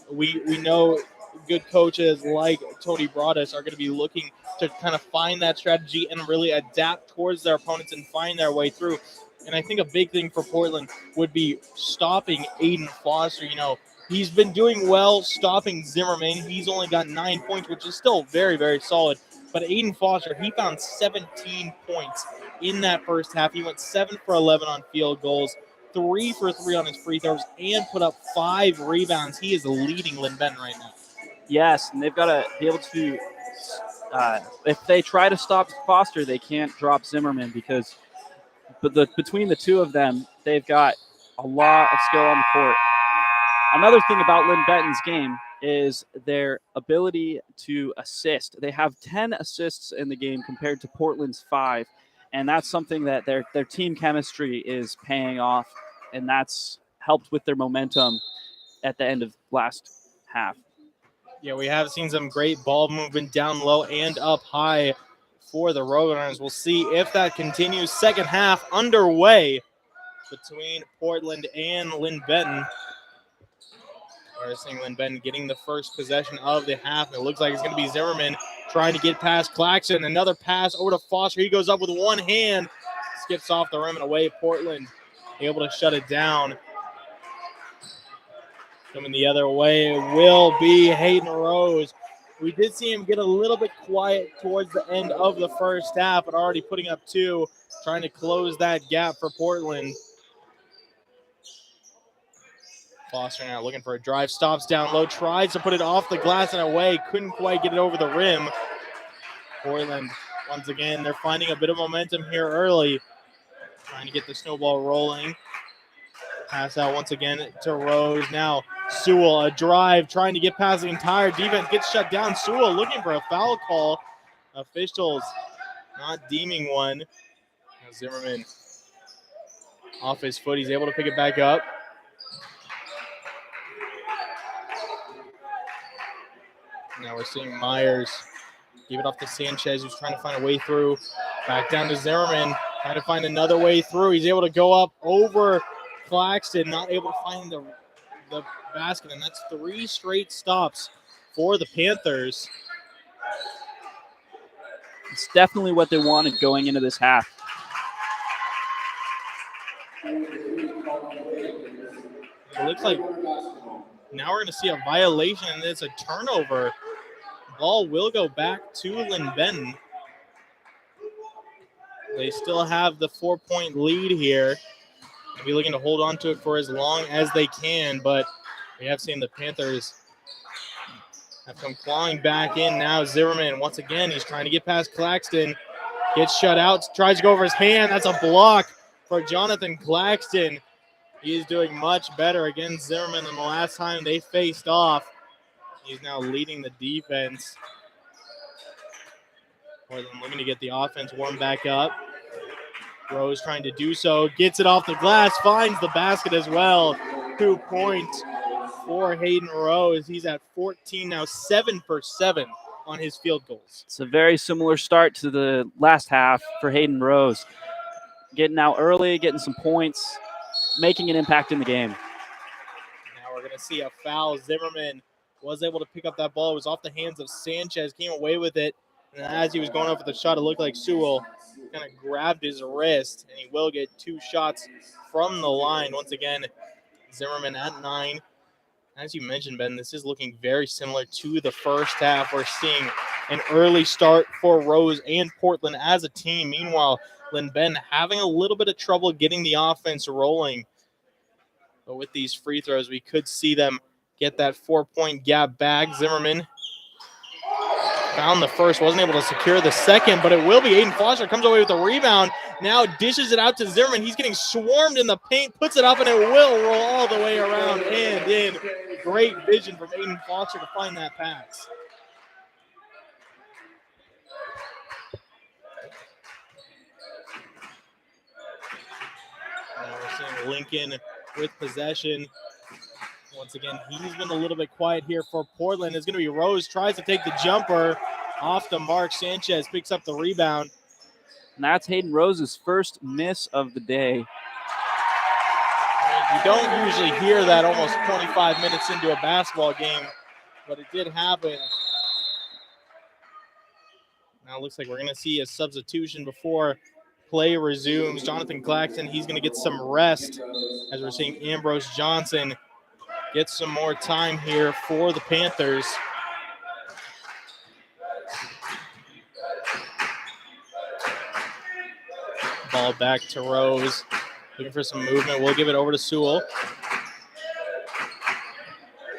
We know good coaches like Tony Broadus are going to be looking to kind of find that strategy and really adapt towards their opponents and find their way through. And I think a big thing for Portland would be stopping Aiden Foster. You know, he's been doing well stopping Zimmerman. He's only got 9 points, which is still very, very solid. But Aiden Foster, he found 17 points in that first half. He went 7 for 11 on field goals, 3 for 3 on his free throws, and put up 5 rebounds. He is leading Linn-Benton right now. Yes, and they've got to be able to, if they try to stop Foster, they can't drop Zimmerman, because between the two of them, they've got a lot of skill on the court. Another thing about Linn-Benton's game is their ability to assist. They have 10 assists in the game compared to Portland's 5, and that's something that their team chemistry is paying off, and that's helped with their momentum at the end of last half. Yeah, we have seen some great ball movement down low and up high for the Roadrunners. We'll see if that continues. Second half underway between Portland and Linn-Benton. We're seeing Linn-Benton getting the first possession of the half. It looks like it's going to be Zimmerman trying to get past Claxton. Another pass over to Foster. He goes up with one hand, skips off the rim and away. Portland able to shut it down. Coming the other way will be Hayden Rose. We did see him get a little bit quiet towards the end of the first half, but already putting up 2, trying to close that gap for Portland. Foster now looking for a drive, stops down low, tries to put it off the glass and away, couldn't quite get it over the rim. Portland, once again, they're finding a bit of momentum here early, trying to get the snowball rolling. Pass out once again to Rose. Now Sewell, a drive, trying to get past the entire defense, gets shut down. Sewell looking for a foul call. Officials not deeming one. Now Zimmerman off his foot. He's able to pick it back up. Now we're seeing Myers give it off to Sanchez, who's trying to find a way through. Back down to Zimmerman, trying to find another way through. He's able to go up over Claxton, not able to find the basket, and that's 3 straight stops for the Panthers. It's definitely what they wanted going into this half. It looks like now we're going to see a violation, and it's a turnover. Ball will go back to Linn-Benton. They still have the 4-point lead here. They'll be looking to hold on to it for as long as they can, but we have seen the Panthers have come clawing back in. Now Zimmerman, once again, he's trying to get past Claxton. Gets shut out, tries to go over his hand. That's a block for Jonathan Claxton. He is doing much better against Zimmerman than the last time they faced off. He's now leading the defense. Portland looking to get the offense warmed back up. Rose trying to do so, gets it off the glass, finds the basket as well. 2 points for Hayden Rose. He's at 14 now, 7 for 7 on his field goals. It's a very similar start to the last half for Hayden Rose. Getting out early, getting some points, making an impact in the game. Now we're going to see a foul. Zimmerman was able to pick up that ball. It was off the hands of Sanchez, came away with it. And as he was going up for the shot, it looked like Sewell kind of grabbed his wrist, and he will get 2 shots from the line. Once again, Zimmerman at 9. As you mentioned, Ben, this is looking very similar to the first half. We're seeing an early start for Rose and Portland as a team. Meanwhile, Linn-Benton having a little bit of trouble getting the offense rolling. But with these free throws, we could see them get that 4-point gap back. Zimmerman found the first, wasn't able to secure the second, but it will be Aiden Foster, comes away with the rebound, now dishes it out to Zimmerman. He's getting swarmed in the paint, puts it up, and it will roll all the way around and in. Great vision from Aiden Foster to find that pass. Now we're seeing Lincoln with possession. Once again, he's been a little bit quiet here for Portland. It's going to be Rose, tries to take the jumper off the mark. Sanchez picks up the rebound. And that's Hayden Rose's first miss of the day. You don't usually hear that almost 25 minutes into a basketball game, but it did happen. Now it looks like we're going to see a substitution before play resumes. Jonathan Claxton, he's going to get some rest as we're seeing Ambrose Johnson get some more time here for the Panthers. Ball back to Rose. Looking for some movement. We'll give it over to Sewell.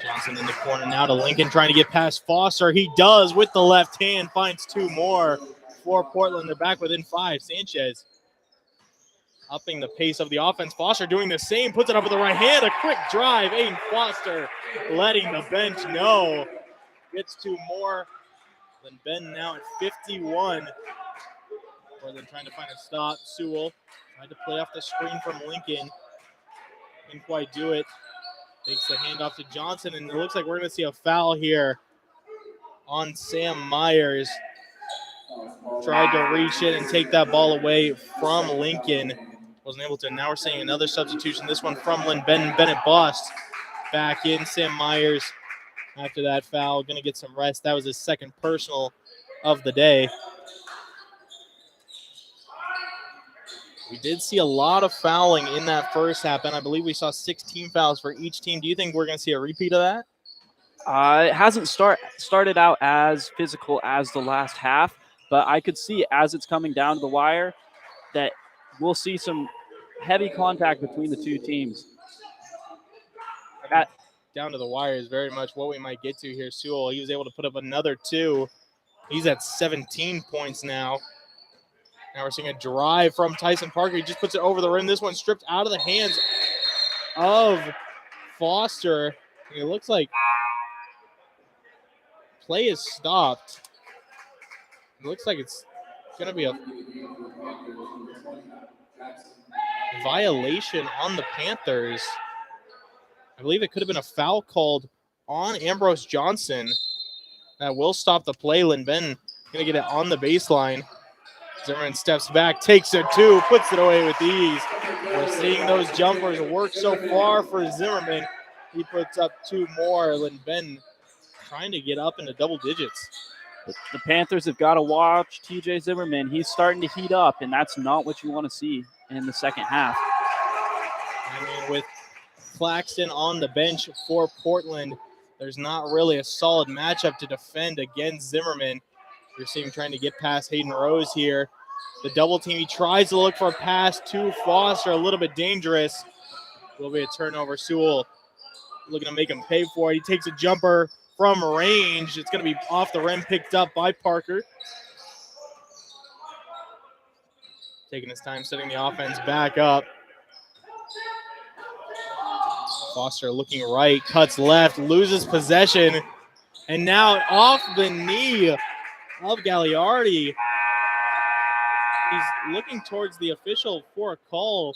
Johnson in the corner now to Lincoln, trying to get past Foster. He does with the left hand, finds 2 more for Portland. They're back within 5. Sanchez upping the pace of the offense. Foster doing the same, puts it up with the right hand. A quick drive. Aiden Foster letting the bench know. Gets 2 more. Linn-Benton now at 51. Portland trying to find a stop. Sewell tried to play off the screen from Lincoln. Didn't quite do it. Takes the handoff to Johnson, and it looks like we're going to see a foul here on Sam Myers. Tried to reach it and take that ball away from Lincoln. Wasn't able to. Now we're seeing another substitution. This one from Linn-Benton. Bennett Bost back in. Sam Myers after that foul. Going to get some rest. That was his second personal of the day. We did see a lot of fouling in that first half, and I believe we saw 16 fouls for each team. Do you think we're going to see a repeat of that? It hasn't started out as physical as the last half, but I could see as it's coming down to the wire that we'll see some heavy contact between the 2 teams. Down to the wire is very much what we might get to here. Sewell, he was able to put up another 2. He's at 17 points now. Now we're seeing a drive from Tyson Parker. He just puts it over the rim. This one stripped out of the hands of Foster. It looks like play is stopped. It looks like it's going to be a violation on the Panthers. I believe it could have been a foul called on Ambrose Johnson. That will stop the play. Linn-Benton going to get it on the baseline. Zimmerman steps back, takes a 2, puts it away with ease. We're seeing those jumpers work so far for Zimmerman. He puts up 2 more. Linn-Benton trying to get up into double digits. The Panthers have got to watch TJ Zimmerman. He's starting to heat up, and that's not what you want to see in the second half. I mean, with Claxton on the bench for Portland, there's not really a solid matchup to defend against Zimmerman. You're seeing him trying to get past Hayden Rose here. The double team, he tries to look for a pass to Foster, a little bit dangerous. Will be a turnover. Sewell looking to make him pay for it. He takes a jumper from range. It's going to be off the rim, picked up by Parker. Taking his time, setting the offense back up. Foster looking right, cuts left, loses possession. And now off the knee of Gagliardi. He's looking towards the official for a call.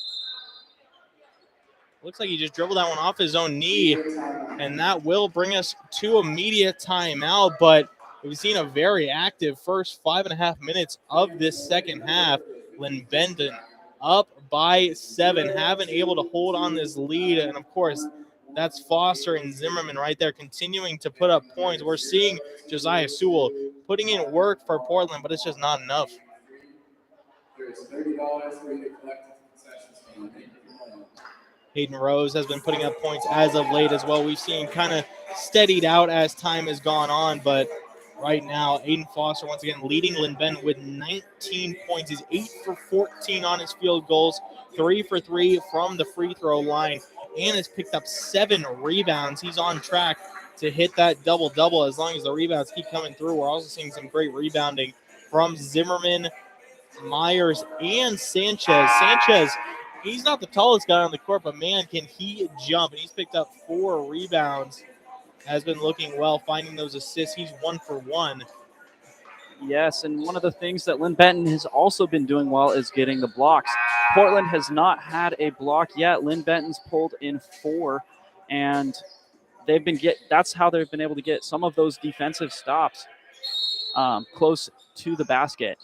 Looks like he just dribbled that one off his own knee, and that will bring us to immediate timeout. But we've seen a very active first 5.5 minutes of this second half. Linn-Benton up by 7, haven't able to hold on this lead. And, of course, that's Foster and Zimmerman right there continuing to put up points. We're seeing Josiah Sewell putting in work for Portland, but it's just not enough. Hayden Rose has been putting up points as of late as well. We've seen kind of steadied out as time has gone on, but right now, Aiden Foster once again leading Linn-Benton with 19 points. He's 8 for 14 on his field goals, 3 for 3 from the free throw line, and has picked up 7 rebounds. He's on track to hit that double-double as long as the rebounds keep coming through. We're also seeing some great rebounding from Zimmerman, Myers, and Sanchez. Sanchez, he's not the tallest guy on the court, but, man, can he jump. And he's picked up 4 rebounds. Has been looking well, finding those assists. He's 1 for 1. Yes, and one of the things that Linn-Benton has also been doing well is getting the blocks. Portland has not had a block yet. Linn-Benton's pulled in 4, and that's how they've been able to get some of those defensive stops close to the basket.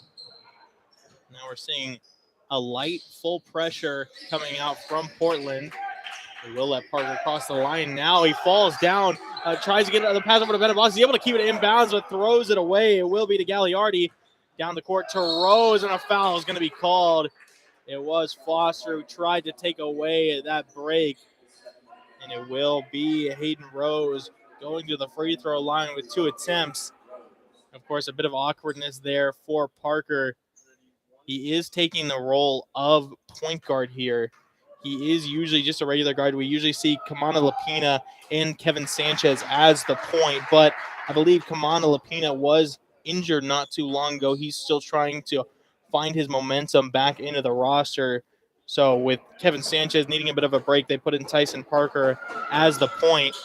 Now we're seeing a light full pressure coming out from Portland. They will let Parker cross the line. Now he falls down, tries to get the pass over to Beneboss. He's able to keep it inbounds, but throws it away. It will be to Gagliardi. Down the court to Rose, and a foul is going to be called. It was Foster who tried to take away that break, and it will be Hayden Rose going to the free throw line with 2 attempts. Of course, a bit of awkwardness there for Parker. He is taking the role of point guard here. He is usually just a regular guard. We usually see Kamana Lapina and Kevin Sanchez as the point, but I believe Kamana Lapina was injured not too long ago. He's still trying to find his momentum back into the roster. So with Kevin Sanchez needing a bit of a break, they put in Tyson Parker as the point.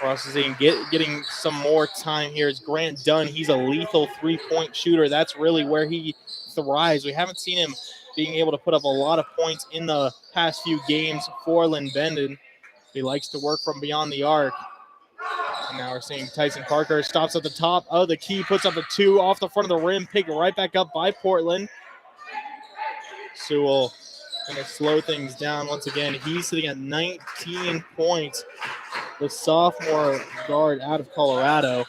We're also seeing getting some more time here is Grant Dunn. He's a lethal three-point shooter. That's really where he thrives. We haven't seen him being able to put up a lot of points in the past few games for Linn-Benton. He likes to work from beyond the arc. And now we're seeing Tyson Parker stops at the top of the key, puts up a 2 off the front of the rim, picked right back up by Portland. Sewell going to slow things down once again. He's sitting at 19 points, the sophomore guard out of Colorado.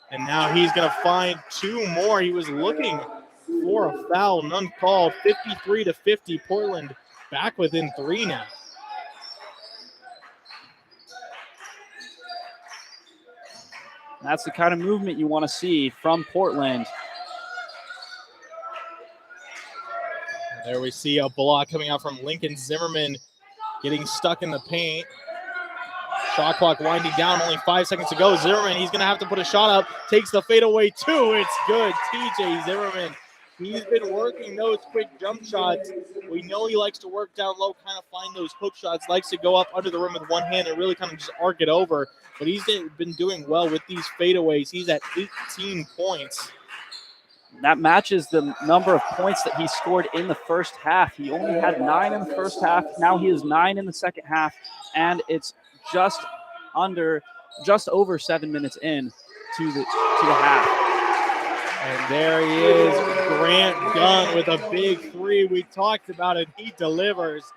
And now he's going to find 2 more. He was looking for a foul, none called. 53-50, Portland back within 3 now. That's the kind of movement you want to see from Portland. There we see a block coming out from Lincoln Zimmerman, getting stuck in the paint. Shot clock winding down, only 5 seconds to go. Zimmerman, he's going to have to put a shot up, takes the fadeaway 2. It's good. TJ Zimmerman, he's been working those quick jump shots. We know he likes to work down low, kind of find those hook shots, likes to go up under the rim with one hand and really kind of just arc it over. But he's been doing well with these fadeaways. He's at 18 points. That matches the number of points that he scored in the first half. He only had 9 in the first half. Now he has 9 in the second half, and it's just over 7 minutes in to the half. And there he is, Grant Dunn with a big 3. We talked about it. He delivers.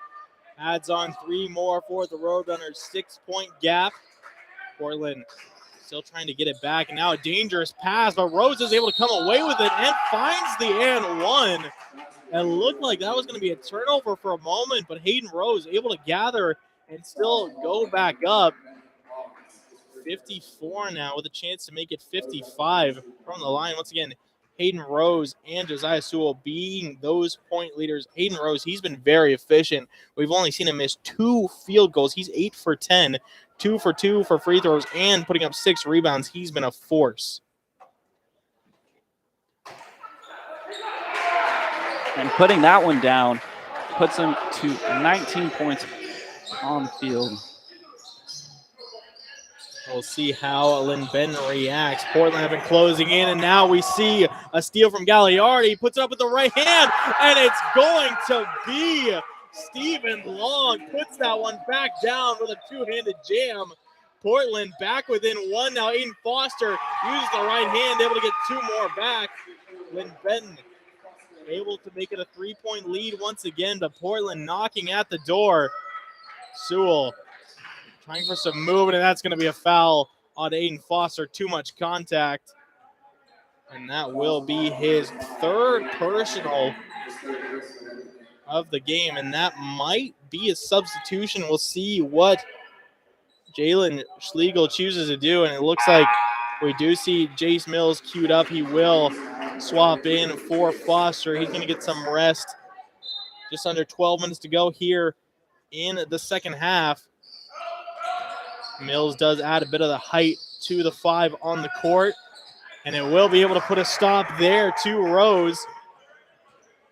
Adds on 3 more for the Roadrunners. 6-point gap. Portland still trying to get it back. And now a dangerous pass, but Rose is able to come away with it and finds the and 1. It looked like that was going to be a turnover for a moment, but Hayden Rose able to gather and still go back up. 54 now with a chance to make it 55 from the line. Once again, Hayden Rose and Josiah Sewell being those point leaders. Hayden Rose, he's been very efficient. We've only seen him miss 2 field goals. He's 8 for 10, 2 for 2 for free throws, and putting up 6 rebounds. He's been a force. And putting that one down puts him to 19 points on the field. We'll see how Linn-Benton reacts. Portland have been closing in, and now we see a steal from Gagliardi. He puts it up with the right hand, and it's going to be Stephen Long puts that one back down with a two-handed jam. Portland back within one now. Aiden Foster uses the right hand, able to get two more back. Linn-Benton able to make it a 3-point lead once again, but Portland knocking at the door. Sewell trying for some movement, and that's going to be a foul on Aiden Foster. Too much contact. And that will be his third personal of the game, and that might be a substitution. We'll see what Jalen Schlegel chooses to do, and it looks like we do see Jace Mills queued up. He will swap in for Foster. He's going to get some rest. Just under 12 minutes to go here in the second half. Mills does add a bit of the height to the 5 on the court, and it will be able to put a stop there to Rose.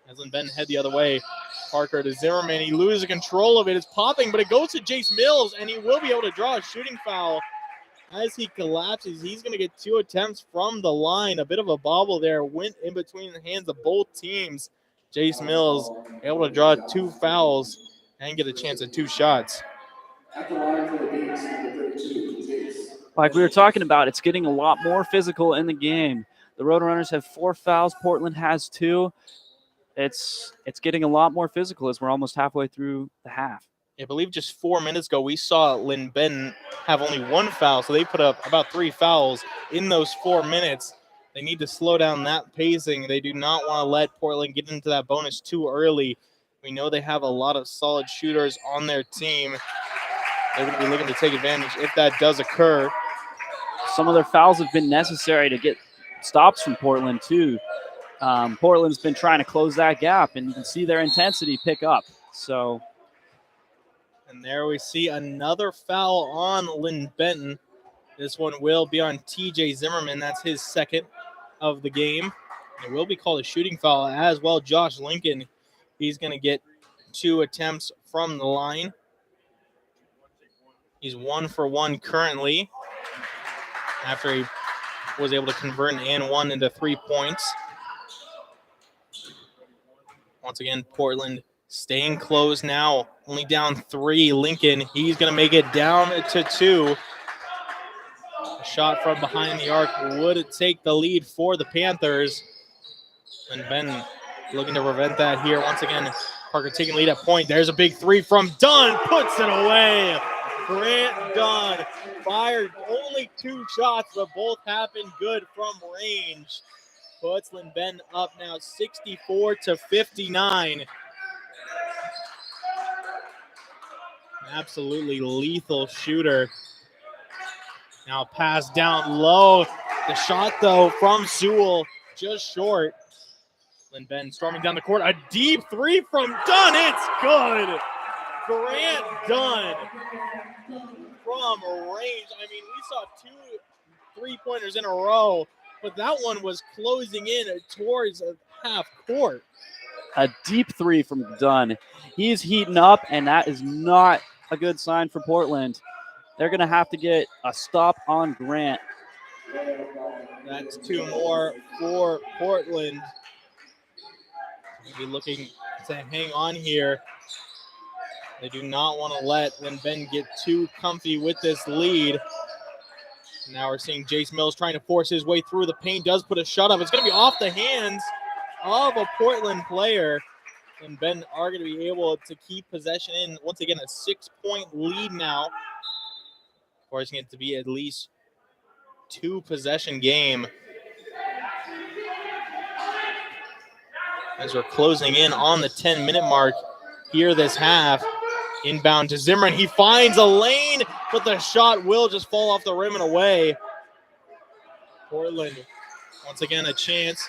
As Linn-Benton head the other way. Parker to Zimmerman. He loses control of it. It's popping, but it goes to Jace Mills, and he will be able to draw a shooting foul as he collapses. He's going to get 2 attempts from the line. A bit of a bobble there. Went in between the hands of both teams. Jace Mills able to draw 2 fouls and get a chance at 2 shots. Like we were talking about, it's getting a lot more physical in the game. The Roadrunners have 4 fouls. Portland has 2. It's getting a lot more physical as we're almost halfway through the half. I believe just 4 minutes ago, we saw Linn-Benton have only 1 foul, so they put up about 3 fouls in those 4 minutes. They need to slow down that pacing. They do not want to let Portland get into that bonus too early. We know they have a lot of solid shooters on their team. They're going to be looking to take advantage if that does occur. Some of their fouls have been necessary to get stops from Portland, too. Portland's been trying to close that gap, and you can see their intensity pick up. And there we see another foul on Linn-Benton. This one will be on TJ Zimmerman. That's his second of the game. It will be called a shooting foul as well. Josh Lincoln, he's going to get 2 attempts from the line. He's 1 for 1 currently after he was able to convert an and 1 into 3 points. Once again, Portland staying close now, only down 3. Lincoln, he's going to make it down to 2. A shot from behind the arc would take the lead for the Panthers. And Ben looking to prevent that here. Once again, Parker taking lead at point. There's a big 3 from Dunn, puts it away. Grant Dunn fired only 2 shots, but both happened good from range. Puts Linn-Benton up now 64-59. Absolutely lethal shooter. Now pass down low. The shot, though, from Sewell, just short. Linn-Benton storming down the court. A deep 3 from Dunn. It's good. Grant Dunn from range. I mean, we saw 2 3-pointers in a row, but that one was closing in towards half court. A deep 3 from Dunn. He's heating up, and that is not a good sign for Portland. They're going to have to get a stop on Grant. That's 2 more for Portland. They'll be looking to hang on here. They do not want to let Linn-Benton get too comfy with this lead. Now we're seeing Jace Mills trying to force his way through the paint. Does put a shot up. It's going to be off the hands of a Portland player. And Ben are going to be able to keep possession in. Once again, a 6-point lead now. Forcing it to be at least 2-possession game. As we're closing in on the 10-minute mark here this half. Inbound to Zimmerman. He finds a lane, but the shot will just fall off the rim and away. Portland, once again, a chance.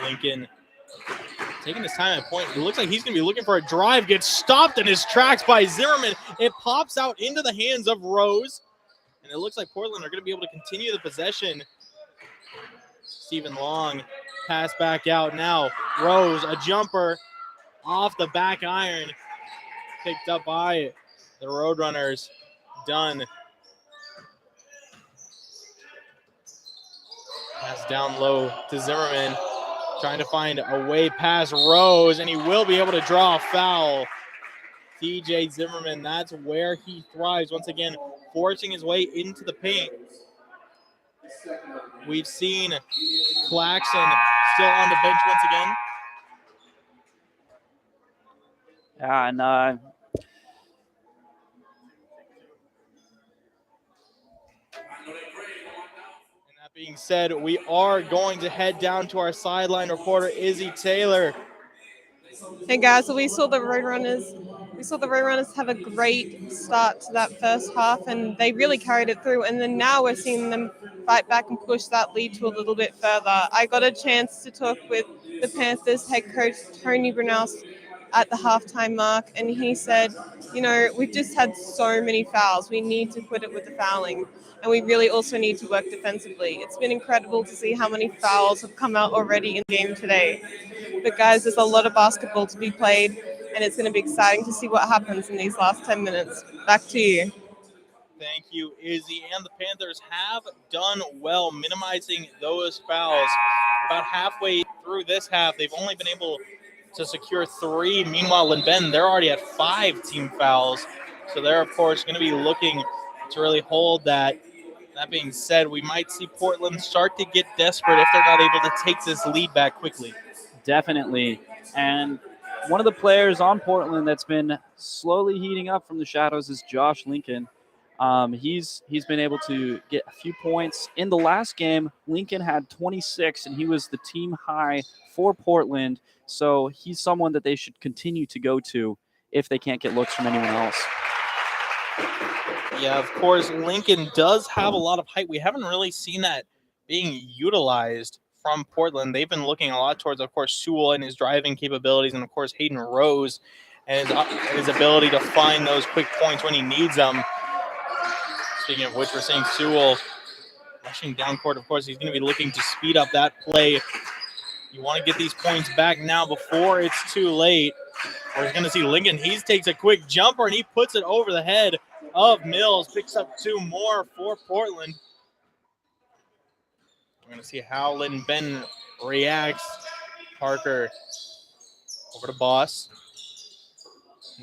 Lincoln taking his time at point. It looks like he's going to be looking for a drive. Gets stopped in his tracks by Zimmerman. It pops out into the hands of Rose. And it looks like Portland are going to be able to continue the possession. Stephen Long, pass back out now. Rose, a jumper off the back iron. Picked up by the Roadrunners. Dunn. Pass down low to Zimmerman. Trying to find a way past Rose, and he will be able to draw a foul. TJ Zimmerman, that's where he thrives. Once again, forcing his way into the paint. We've seen Claxton still on the bench once again. Yeah, and that being said, we are going to head down to our sideline reporter, Issy Taylor. Hey guys, so we saw the Roadrunners have a great start to that first half, and they really carried it through. And then now we're seeing them fight back and push that lead to a little bit further. I got a chance to talk with the Panthers head coach Tony Brunels at the halftime mark, and he said, you know, we've just had so many fouls. We need to quit it with the fouling, and we really also need to work defensively. It's been incredible to see how many fouls have come out already in the game today. But guys, there's a lot of basketball to be played, and it's going to be exciting to see what happens in these last 10 minutes. Back to you. Thank you, Issy. And the Panthers have done well minimizing those fouls. About halfway through this half, they've only been able to secure 3. Meanwhile, Linn-Benton, they're already at 5 team fouls. So they're, of course, going to be looking to really hold that. That being said, we might see Portland start to get desperate if they're not able to take this lead back quickly. Definitely. And one of the players on Portland that's been slowly heating up from the shadows is Josh Lincoln. He's been able to get a few points. In the last game, Lincoln had 26, and he was the team high for Portland. So he's someone that they should continue to go to if they can't get looks from anyone else. Yeah, of course, Lincoln does have a lot of height. We haven't really seen that being utilized from Portland. They've been looking a lot towards, of course, Sewell and his driving capabilities, and, of course, Hayden Rose and his ability to find those quick points when he needs them. Speaking of which, we're seeing Sewell rushing down court. Of course, he's going to be looking to speed up that play. You want to get these points back now before it's too late. We're going to see Lincoln. He takes a quick jumper, and he puts it over the head of Mills. Picks up 2 more for Portland. We're going to see how Linn-Benton reacts. Parker over to Boss.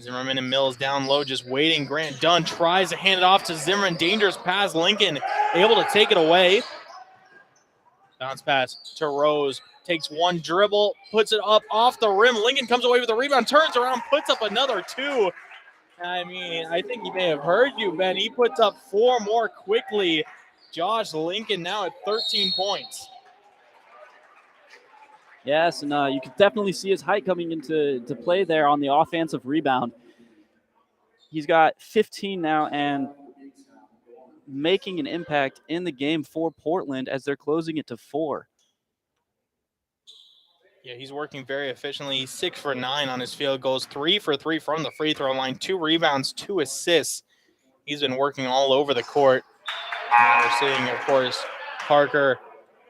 Zimmerman and Mills down low, just waiting. Grant Dunn tries to hand it off to Zimmerman. Dangerous pass. Lincoln able to take it away. Bounce pass to Rose. Takes one dribble, puts it up off the rim. Lincoln comes away with the rebound, turns around, puts up another 2. I mean, I think he may have heard you, Ben. He puts up 4 more quickly. Josh Lincoln now at 13 points. Yes, and you can definitely see his height coming into play there on the offensive rebound. He's got 15 now and making an impact in the game for Portland as they're closing it to 4. Yeah, he's working very efficiently. He's 6 for 9 on his field goals, 3 for 3 from the free throw line, 2 rebounds, 2 assists. He's been working all over the court. Now we're seeing, of course, Parker.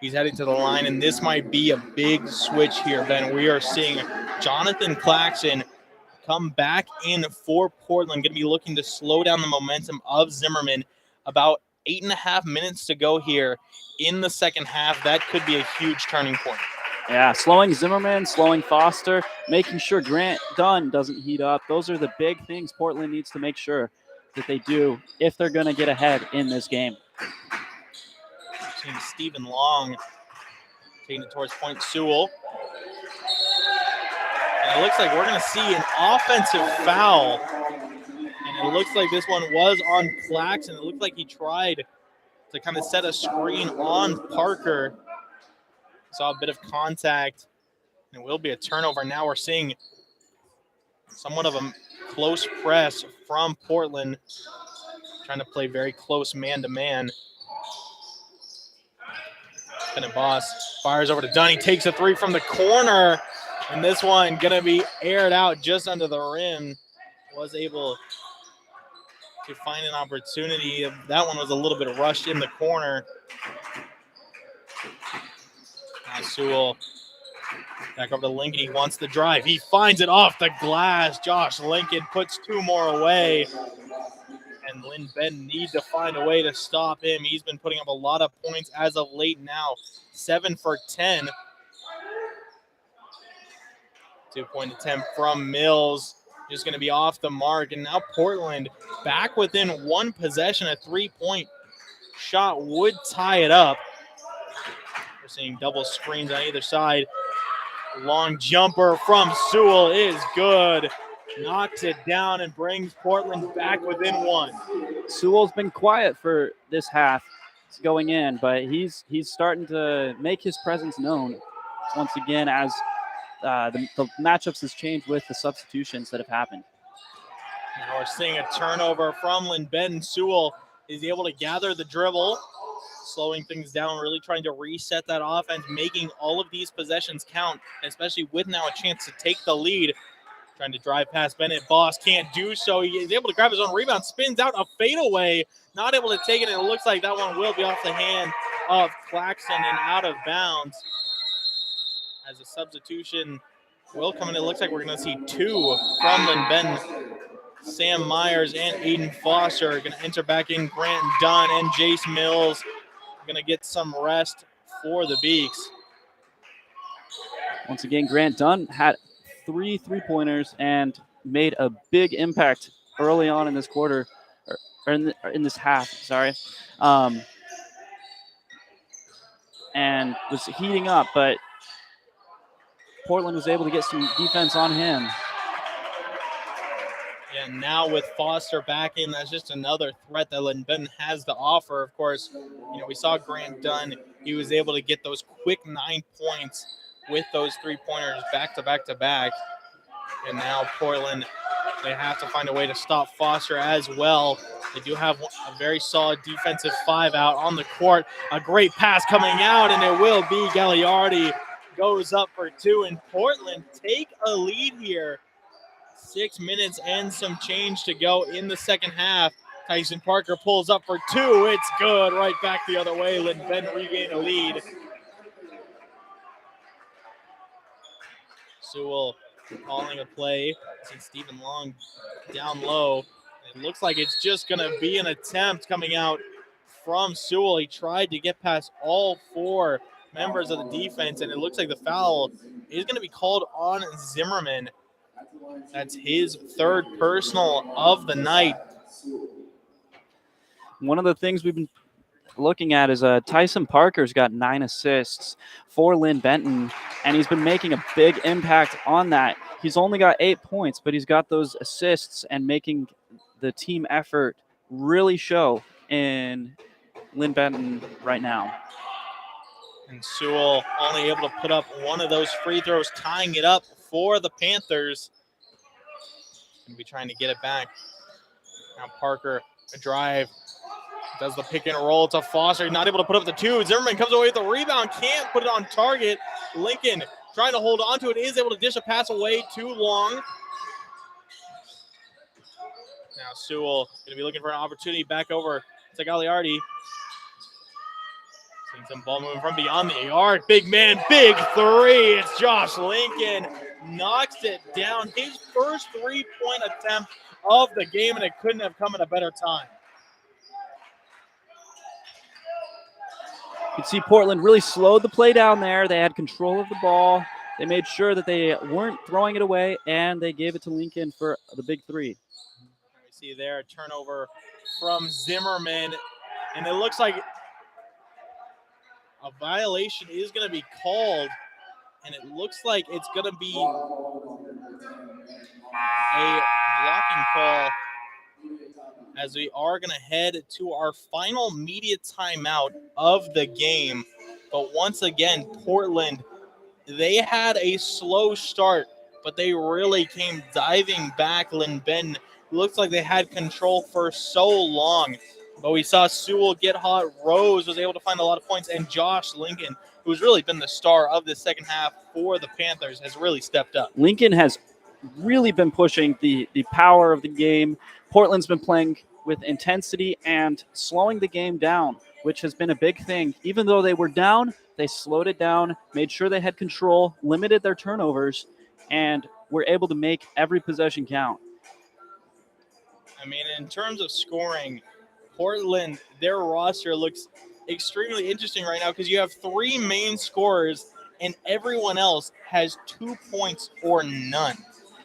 He's heading to the line, and this might be a big switch here, Ben. We are seeing Jonathan Claxton come back in for Portland. Going to be looking to slow down the momentum of Zimmerman. About 8.5 minutes to go here in the second half. That could be a huge turning point. Yeah, slowing Zimmerman, slowing Foster, making sure Grant Dunn doesn't heat up. Those are the big things Portland needs to make sure that they do if they're going to get ahead in this game. Seeing Stephen Long taking it towards Point Sewell. And it looks like we're going to see an offensive foul. And it looks like this one was on Claxton. It looked like he tried to kind of set a screen on Parker. Saw a bit of contact, and it will be a turnover. Now we're seeing somewhat of a close press from Portland, trying to play very close man-to-man. And Boss fires over to Dunn. He takes a 3 from the corner, and this one going to be aired out just under the rim. Was able to find an opportunity. That one was a little bit rushed in the corner. Now Sewell back over to Lincoln. He wants the drive. He finds it off the glass. Josh Lincoln puts 2 more away. And Linn-Benton needs to find a way to stop him. He's been putting up a lot of points as of late now. 7 for 10. 2-point attempt from Mills. Just going to be off the mark. And now Portland back within one possession. A 3-point shot would tie it up. We're seeing double screens on either side. Long jumper from Sewell is good. Knocks it down and brings Portland back within one. Sewell's been quiet for this half. It's going in, but he's starting to make his presence known once again as the matchups has changed with the substitutions that have happened. Now we're seeing a turnover from Linn-Benton. Sewell is able to gather the dribble, slowing things down, really trying to reset that offense, making all of these possessions count, especially with now a chance to take the lead. Trying to drive past Bennett. Boss can't do so. He is able to grab his own rebound, spins out a fadeaway, not able to take it, and it looks like that one will be off the hand of Claxton and out of bounds. As a substitution will come in, it looks like we're going to see two from Linn-Benton. Sam Myers and Aiden Foster are going to enter back in. Grant Dunn and Jace Mills going to get some rest for the Beaks. Once again, Grant Dunn had 3 3-pointers and made a big impact early on in this quarter, or in this half, sorry. And was heating up, but Portland was able to get some defense on him. And now with Foster back in, that's just another threat that Linn-Benton has to offer. Of course, you know, we saw Grant Dunn. He was able to get those quick 9 points with those 3-pointers back to back to back. And now Portland, they have to find a way to stop Foster as well. They do have a very solid defensive 5 out on the court. A great pass coming out, and it will be Gagliardi. Goes up for 2, and Portland take a lead here. 6 minutes and some change to go in the second half. Tyson Parker pulls up for 2. It's good. Right back the other way. Linn-Benton regain a lead. Sewell calling a play. See Stephen Long down low. It looks like it's just going to be an attempt coming out from Sewell. He tried to get past all 4 members of the defense, and it looks like the foul is going to be called on Zimmerman. That's his 3rd personal of the night. One of the things we've been looking at is Tyson Parker's got 9 assists for Linn-Benton, and he's been making a big impact on that. He's only got 8 points, but he's got those assists and making the team effort really show in Linn-Benton right now. And Sewell only able to put up one of those free throws, tying it up for the Panthers. Going to be trying to get it back. Now Parker, a drive, does the pick and roll to Foster. Not able to put up the 2. Zimmerman comes away with the rebound, can't put it on target. Lincoln trying to hold on to it, is able to dish a pass away too long. Now Sewell going to be looking for an opportunity back over to Gagliardi. Seeing some ball moving from beyond the arc. Big man, big 3. It's Josh Lincoln. Knocks it down. His first 3-point attempt of the game, and it couldn't have come at a better time. You can see Portland really slowed the play down there. They had control of the ball. They made sure that they weren't throwing it away, and they gave it to Lincoln for the big 3. We see there a turnover from Zimmerman, and it looks like a violation is going to be called, and it looks like it's going to be a blocking call as we are going to head to our final media timeout of the game. But once again, Portland, they had a slow start, but they really came diving back. Linn-Benton looks like they had control for so long. But we saw Sewell get hot. Rose was able to find a lot of points. And Josh Lincoln, who's really been the star of the second half for the Panthers, has really stepped up. Lincoln has really been pushing the power of the game. Portland's been playing with intensity and slowing the game down, which has been a big thing. Even though they were down, they slowed it down, made sure they had control, limited their turnovers, and were able to make every possession count. I mean, in terms of scoring, Portland, their roster looks extremely interesting right now because you have 3 main scorers and everyone else has 2 points or none.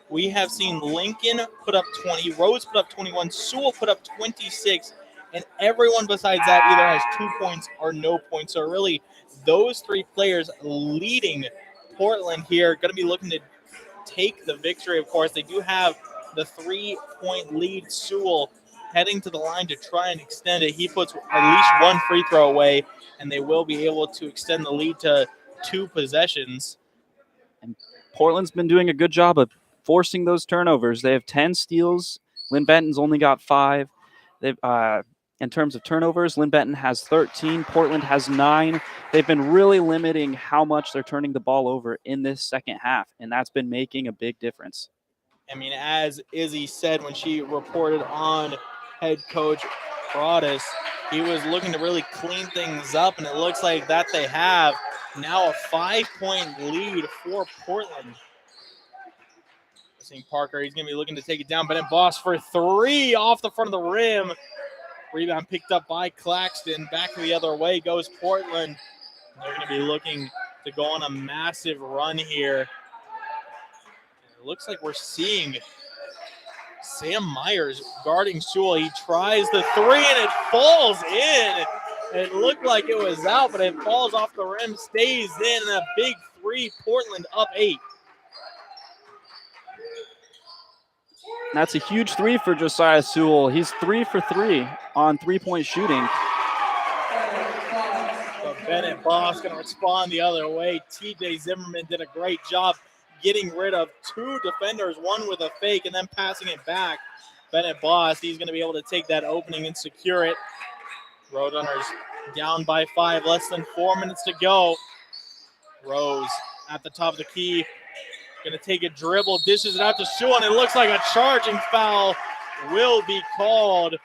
We have seen Lincoln put up 20, Rose put up 21, Sewell put up 26, and everyone besides that either has 2 points or no points. So really, those three players leading Portland here, going to be looking to take the victory, of course. They do have the 3-point lead. Sewell heading to the line to try and extend it. He puts at least one free throw away, and they will be able to extend the lead to 2 possessions. And Portland's been doing a good job of forcing those turnovers. They have 10 steals. Linn-Benton's only got 5. They've in terms of turnovers, Linn-Benton has 13. Portland has 9. They've been really limiting how much they're turning the ball over in this second half, and that's been making a big difference. I mean, as Issy said when she reported on head coach Bures, he was looking to really clean things up, and it looks like that they have. Now a 5-point lead for Portland. Seeing Parker, he's going to be looking to take it down. Bennett Boss for 3 off the front of the rim. Rebound picked up by Claxton. Back the other way goes Portland. They're going to be looking to go on a massive run here. It looks like we're seeing Sam Myers guarding Sewell. He tries the 3 and it falls in. It looked like it was out, but it falls off the rim, stays in, and a big 3. Portland up 8. That's a huge 3 for Josiah Sewell. He's 3 for 3 on 3-point shooting. But Bennett Boss going to respond the other way. TJ Zimmerman did a great job getting rid of 2 defenders, one with a fake and then passing it back. Bennett Boss, he's going to be able to take that opening and secure it. Roadrunners down by 5, less than 4 minutes to go. Rose at the top of the key. Going to take a dribble, dishes it out to Sewell, and it looks like a charging foul will be called.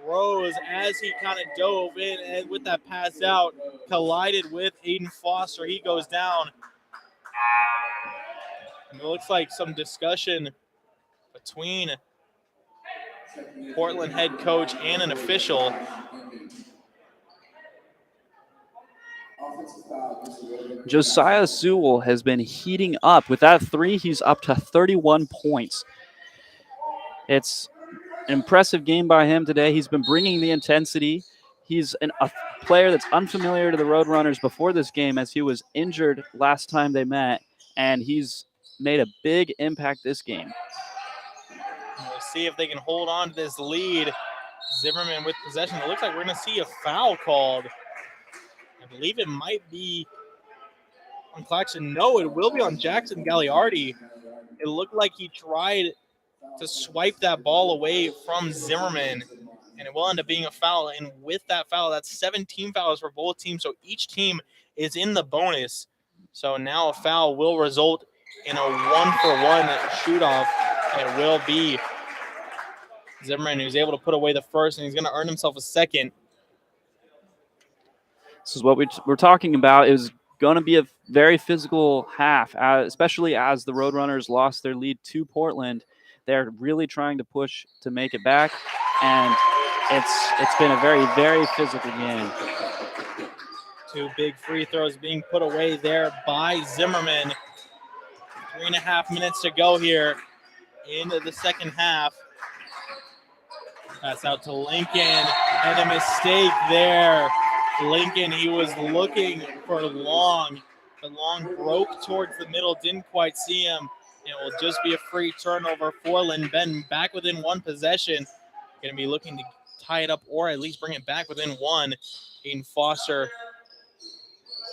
Rose, as he kind of dove in and with that pass out, collided with Aiden Foster. He goes down. And it looks like some discussion between Portland head coach and an official. Josiah Sewell has been heating up. With that 3, he's up to 31 points. It's an impressive game by him today. He's been bringing the intensity. He's a player that's unfamiliar to the Roadrunners before this game, as he was injured last time they met, and he's made a big impact this game. We'll see if they can hold on to this lead. Zimmerman with possession. It looks like we're going to see a foul called. I believe it might be on Claxton. No, it will be on Jackson Gagliardi. It looked like he tried to swipe that ball away from Zimmerman, and it will end up being a foul. And with that foul, that's 17 fouls for both teams, so each team is in the bonus. So now a foul will result in a 1-for-1 shoot-off, and it will be Zimmerman who's able to put away the first, and he's going to earn himself a second. This is what we're talking about. It was going to be a very physical half, especially as the Roadrunners lost their lead to Portland. They're really trying to push to make it back, and it's been a very, very physical game. 2 big free throws being put away there by Zimmerman. 3.5 minutes to go here into the second half. Pass out to Lincoln, and a mistake there. Lincoln, he was looking for Long. The Long broke towards the middle, didn't quite see him. It will just be a free turnover for Linn-Benton. Back within 1 possession. Going to be looking to tie it up or at least bring it back within 1. Aiden Foster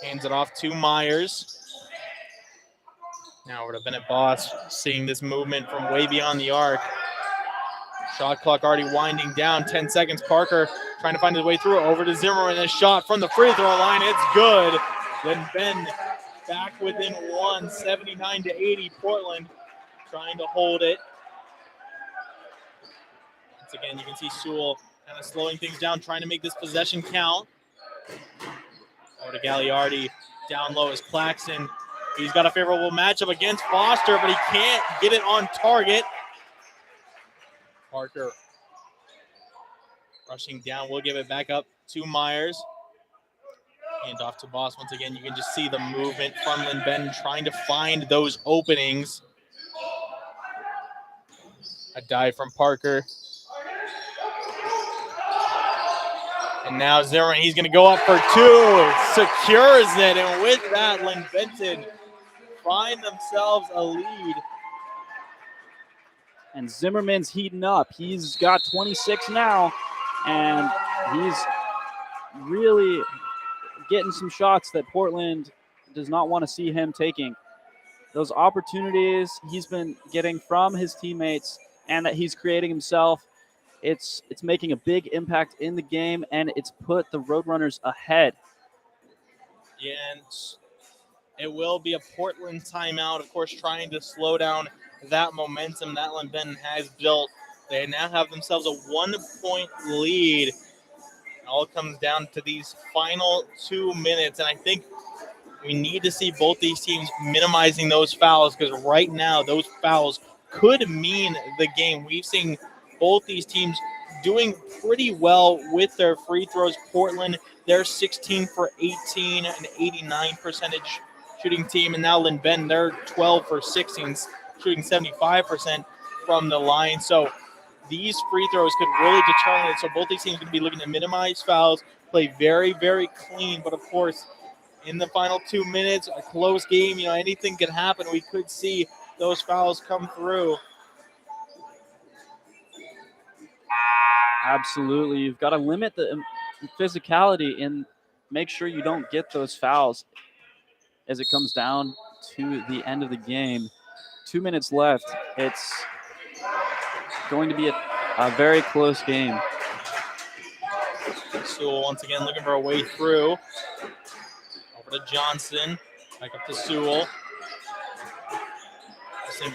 hands it off to Myers. Now over to Bennett Boss, seeing this movement from way beyond the arc. Shot clock already winding down. 10 seconds. Parker trying to find his way through. Over to Zimmerman. A shot from the free throw line. It's good. Linn-Benton back within 1. 79-80. Portland trying to hold it. Once again, you can see Sewell kind of slowing things down, trying to make this possession count. Over to Gagliardi. Down low is Claxton. He's got a favorable matchup against Foster, but he can't get it on target. Parker rushing down. We'll give it back up to Myers. Hand off to Boss once again. You can just see the movement from Linn-Benton trying to find those openings. A dive from Parker. And now Zimmerman, he's going to go up for two. Secures it. And with that, Linn-Benton find themselves a lead. And Zimmerman's heating up. He's got 26 now, and he's really getting some shots that Portland does not want to see him taking. Those opportunities he's been getting from his teammates and that he's creating himself, it's making a big impact in the game, and it's put the Roadrunners ahead. Yeah, and it will be a Portland timeout, of course, trying to slow down that momentum that Linn-Benton has built. They now have themselves a 1-point lead. It all comes down to these final 2 minutes, and I think we need to see both these teams minimizing those fouls, because right now those fouls could mean the game. We've seen both these teams doing pretty well with their free throws. Portland, they're 16 for 18, an 89% shooting team, and now Linn-Benton, they're 12 for 16, shooting 75% from the line. So these free throws could really determine it. So both these teams are going to be looking to minimize fouls, play very, very clean. But of course, in the final 2 minutes, a close game, anything could happen. We could see those fouls come through. Absolutely. You've got to limit the physicality and make sure you don't get those fouls as it comes down to the end of the game. 2 minutes left. It's going to be a very close game. Sewell once again looking for a way through. Over to Johnson. Back up to Sewell.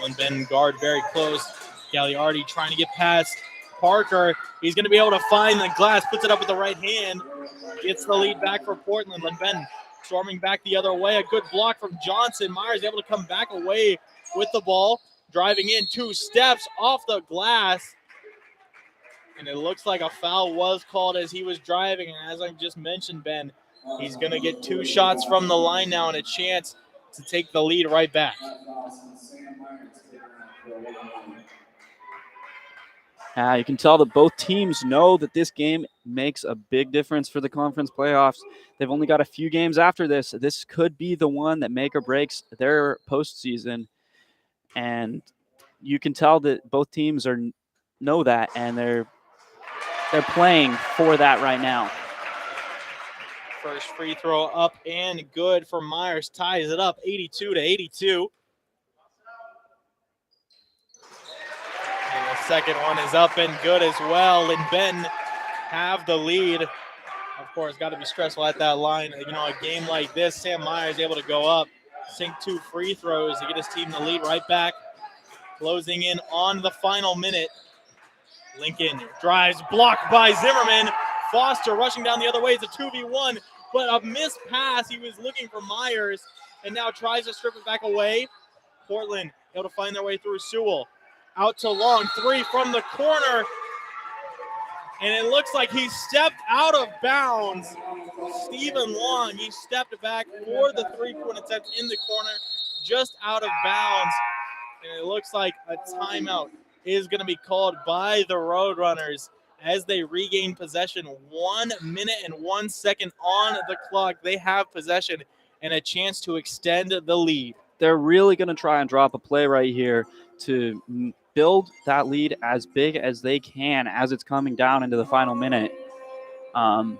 Linn-Benton guard very close. Gagliardi trying to get past Parker. He's going to be able to find the glass. Puts it up with the right hand. Gets the lead back for Portland. Linn-Benton storming back the other way. A good block from Johnson. Myers able to come back away with the ball. Driving in 2 steps off the glass. And it looks like a foul was called as he was driving. And as I just mentioned, Ben, he's going to get 2 shots from the line now and a chance to take the lead right back. You can tell that both teams know that this game makes a big difference for the conference playoffs. They've only got a few games after this. This could be the one that make or breaks their postseason. And you can tell that both teams know that, and they're playing for that right now. First free throw up and good for Myers. Ties it up 82-82. And the second one is up and good as well. Linn-Benton have the lead. Of course, got to be stressful at that line. A game like this, Sam Myers able to go up, sink 2 free throws to get his team the lead right back. Closing in on the final minute. Lincoln drives, blocked by Zimmerman. Foster rushing down the other way. It's a 2v1, but a missed pass. He was looking for Myers and now tries to strip it back away. Portland able to find their way through. Sewell out to Long. 3 from the corner. And it looks like he stepped out of bounds. Stephen Long, he stepped back for the 3-point attempt in the corner, just out of bounds. And it looks like a timeout is going to be called by the Roadrunners as they regain possession. 1 minute and 1 second on the clock. They have possession and a chance to extend the lead. They're really going to try and drop a play right here to build that lead as big as they can as it's coming down into the final minute.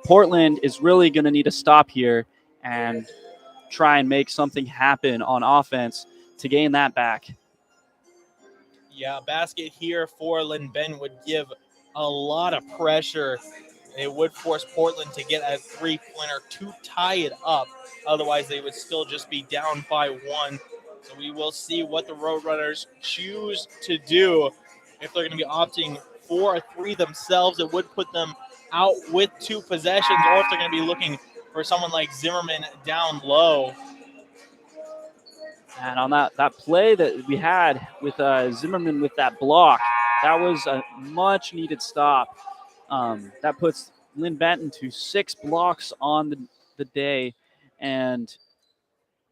Portland is really going to need to stop here and try and make something happen on offense to gain that back. Yeah, a basket here for Linn-Benton would give a lot of pressure. It would force Portland to get a 3-pointer to tie it up. Otherwise, they would still just be down by 1. So we will see what the Roadrunners choose to do. If they're going to be opting for a 3 themselves, it would put them out with 2 possessions, or if they're going to be looking for someone like Zimmerman down low. And on that play that we had with Zimmerman with that block, that was a much-needed stop. That puts Linn-Benton to 6 blocks on the day. and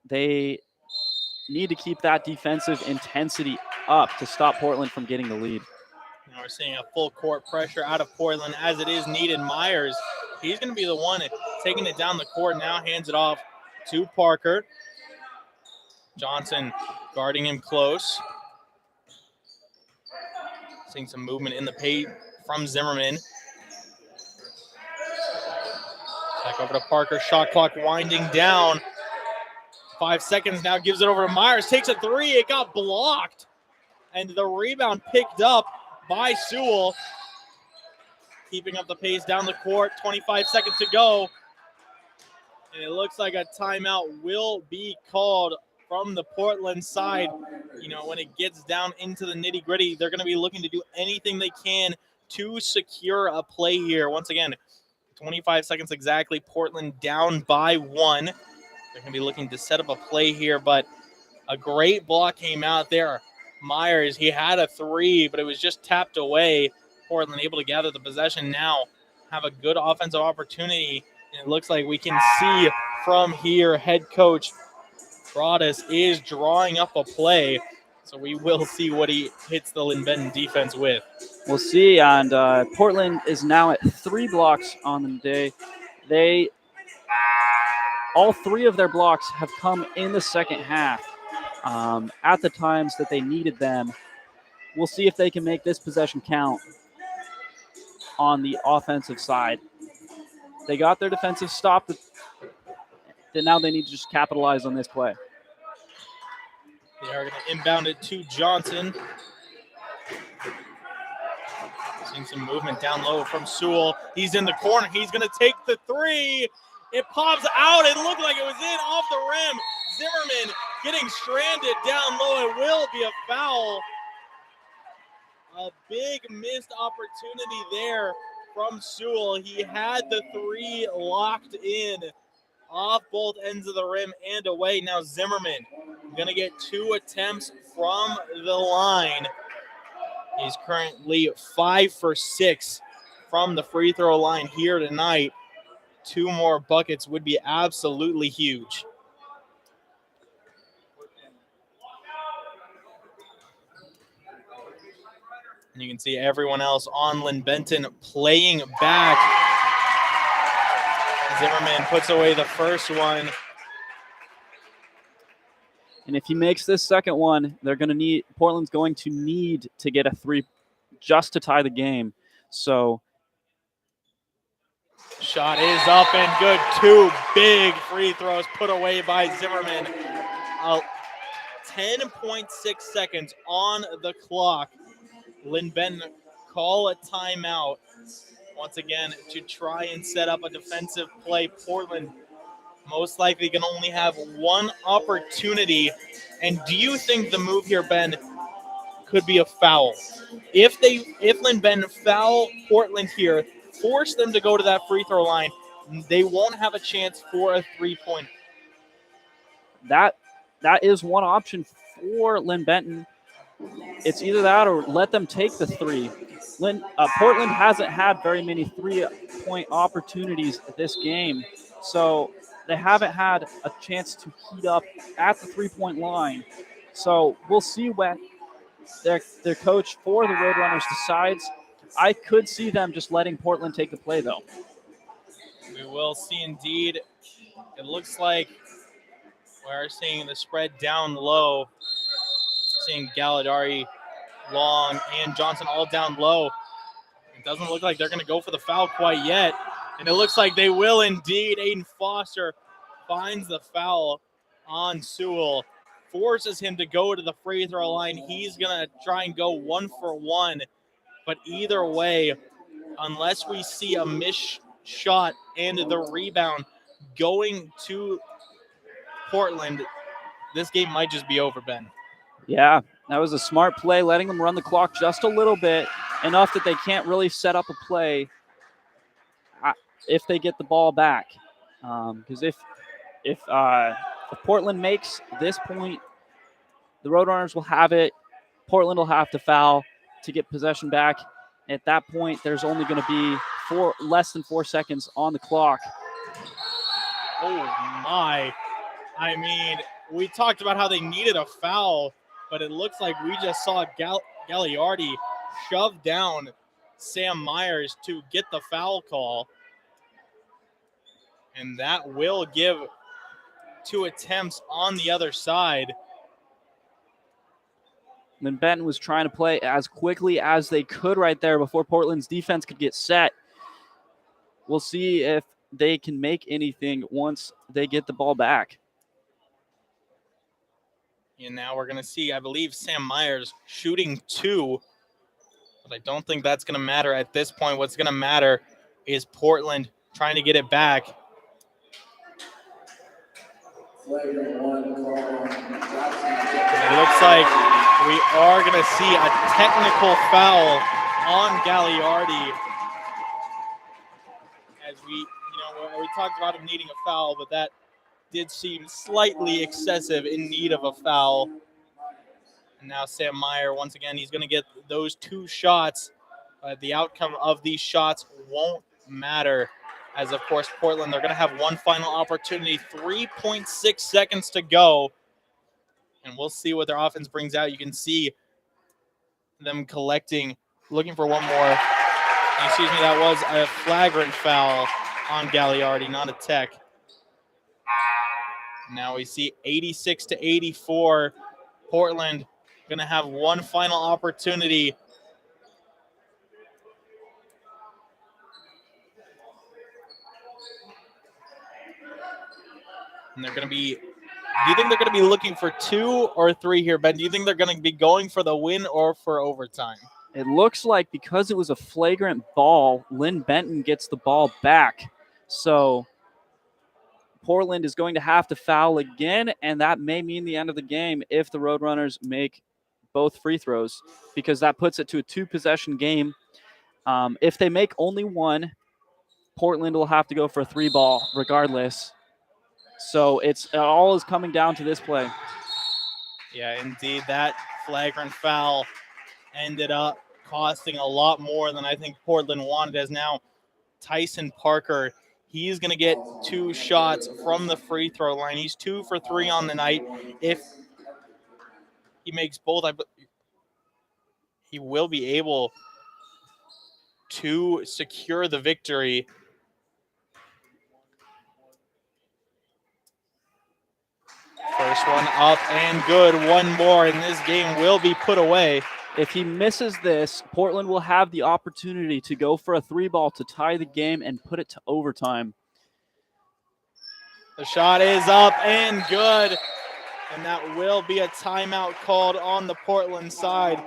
they need to keep that defensive intensity up to stop Portland from getting the lead. Now we're seeing a full court pressure out of Portland as it is needed. Myers, he's going to be the one taking it down the court now, hands it off to Parker. Johnson guarding him close. Seeing some movement in the paint from Zimmerman. Back over to Parker, shot clock winding down. 5 seconds now, gives it over to Myers, takes a three, it got blocked. And the rebound picked up by Sewell. Keeping up the pace down the court, 25 seconds to go. And it looks like a timeout will be called from the Portland side. You know, when it gets down into the nitty-gritty, they're going to be looking to do anything they can to secure a play here. Once again, 25 seconds exactly, Portland down by 1. They're going to be looking to set up a play here, but a great block came out there. Myers, he had a three, but it was just tapped away. Portland able to gather the possession now, have a good offensive opportunity. And it looks like we can see from here, head coach Broadus is drawing up a play. So we will see what he hits the Linn-Benton defense with. We'll see, and Portland is now at 3 blocks on the day. All 3 of their blocks have come in the second half at the times that they needed them. We'll see if they can make this possession count on the offensive side. They got their defensive stop, and now they need to just capitalize on this play. They are going to inbound it to Johnson. Seeing some movement down low from Sewell. He's in the corner. He's going to take the three. It pops out. It looked like it was in off the rim. Zimmerman getting stranded down low. It will be a foul. A big missed opportunity there from Sewell. He had the three locked in off both ends of the rim and away. Now Zimmerman going to get 2 attempts from the line. He's currently 5 for 6 from the free throw line here tonight. 2 more buckets would be absolutely huge. And you can see everyone else on Linn-Benton playing back. Zimmerman puts away the first one. And if he makes this second one, Portland's going to need to get a 3 just to tie the game. So shot is up and good. 2 big free throws put away by Zimmerman. 10.6 seconds on the clock. Linn-Benton call a timeout once again to try and set up a defensive play. Portland most likely going to only have 1 opportunity. And do you think the move here, Ben, could be a foul? If Linn-Benton foul Portland here, force them to go to that free throw line, they won't have a chance for a 3-point. That is one option for Linn-Benton. It's either that or let them take the 3. Portland hasn't had very many 3-point opportunities this game, so they haven't had a chance to heat up at the 3-point line. So we'll see what their coach for the Roadrunners decides. I could see them just letting Portland take the play, though. We will see indeed. It looks like we're seeing the spread down low. Seeing Galladari, Long, and Johnson all down low. It doesn't look like they're going to go for the foul quite yet. And it looks like they will indeed. Aiden Foster finds the foul on Sewell. Forces him to go to the free throw line. He's going to try and go 1 for 1. But either way, unless we see a missed shot and the rebound going to Portland, this game might just be over, Ben. Yeah, that was a smart play, letting them run the clock just a little bit, enough that they can't really set up a play if they get the ball back. Because if Portland makes this point, the Roadrunners will have it. Portland will have to foul to get possession back. At that point, there's only going to be less than 4 seconds on the clock. Oh, my. I mean, we talked about how they needed a foul, but it looks like we just saw Gagliardi shove down Sam Myers to get the foul call. And that will give 2 attempts on the other side. Linn-Benton was trying to play as quickly as they could right there before Portland's defense could get set. We'll see if they can make anything once they get the ball back. And now we're going to see, I believe, Sam Myers shooting 2. But I don't think that's going to matter at this point. What's going to matter is Portland trying to get it back. It looks like we are going to see a technical foul on Gagliardi. As we talked about him needing a foul, but that did seem slightly excessive in need of a foul. And now Sam Meyer, once again, he's going to get those 2 shots. The outcome of these shots won't matter. As, of course, Portland, they're going to have one final opportunity, 3.6 seconds to go. And we'll see what their offense brings out. You can see them collecting, looking for one more. Excuse me, that was a flagrant foul on Gagliardi, not a tech. Now we see 86-84. Portland going to have one final opportunity. And they're going to be, do you think they're going to be looking for 2 or 3 here, Ben? Do you think they're going to be going for the win or for overtime? It looks like because it was a flagrant ball, Linn-Benton gets the ball back. So Portland is going to have to foul again, and that may mean the end of the game if the Roadrunners make both free throws, because that puts it to a 2-possession game. If they make only one, Portland will have to go for a 3-ball regardless. So it all is coming down to this play. Yeah, indeed. That flagrant foul ended up costing a lot more than I think Portland wanted, as now Tyson Parker, he's going to get 2 shots from the free throw line. He's 2 for 3 on the night. If he makes both, he will be able to secure the victory. First one up and good. One more, and this game will be put away. If he misses this, Portland will have the opportunity to go for a 3-ball to tie the game and put it to overtime. The shot is up and good, and that will be a timeout called on the Portland side.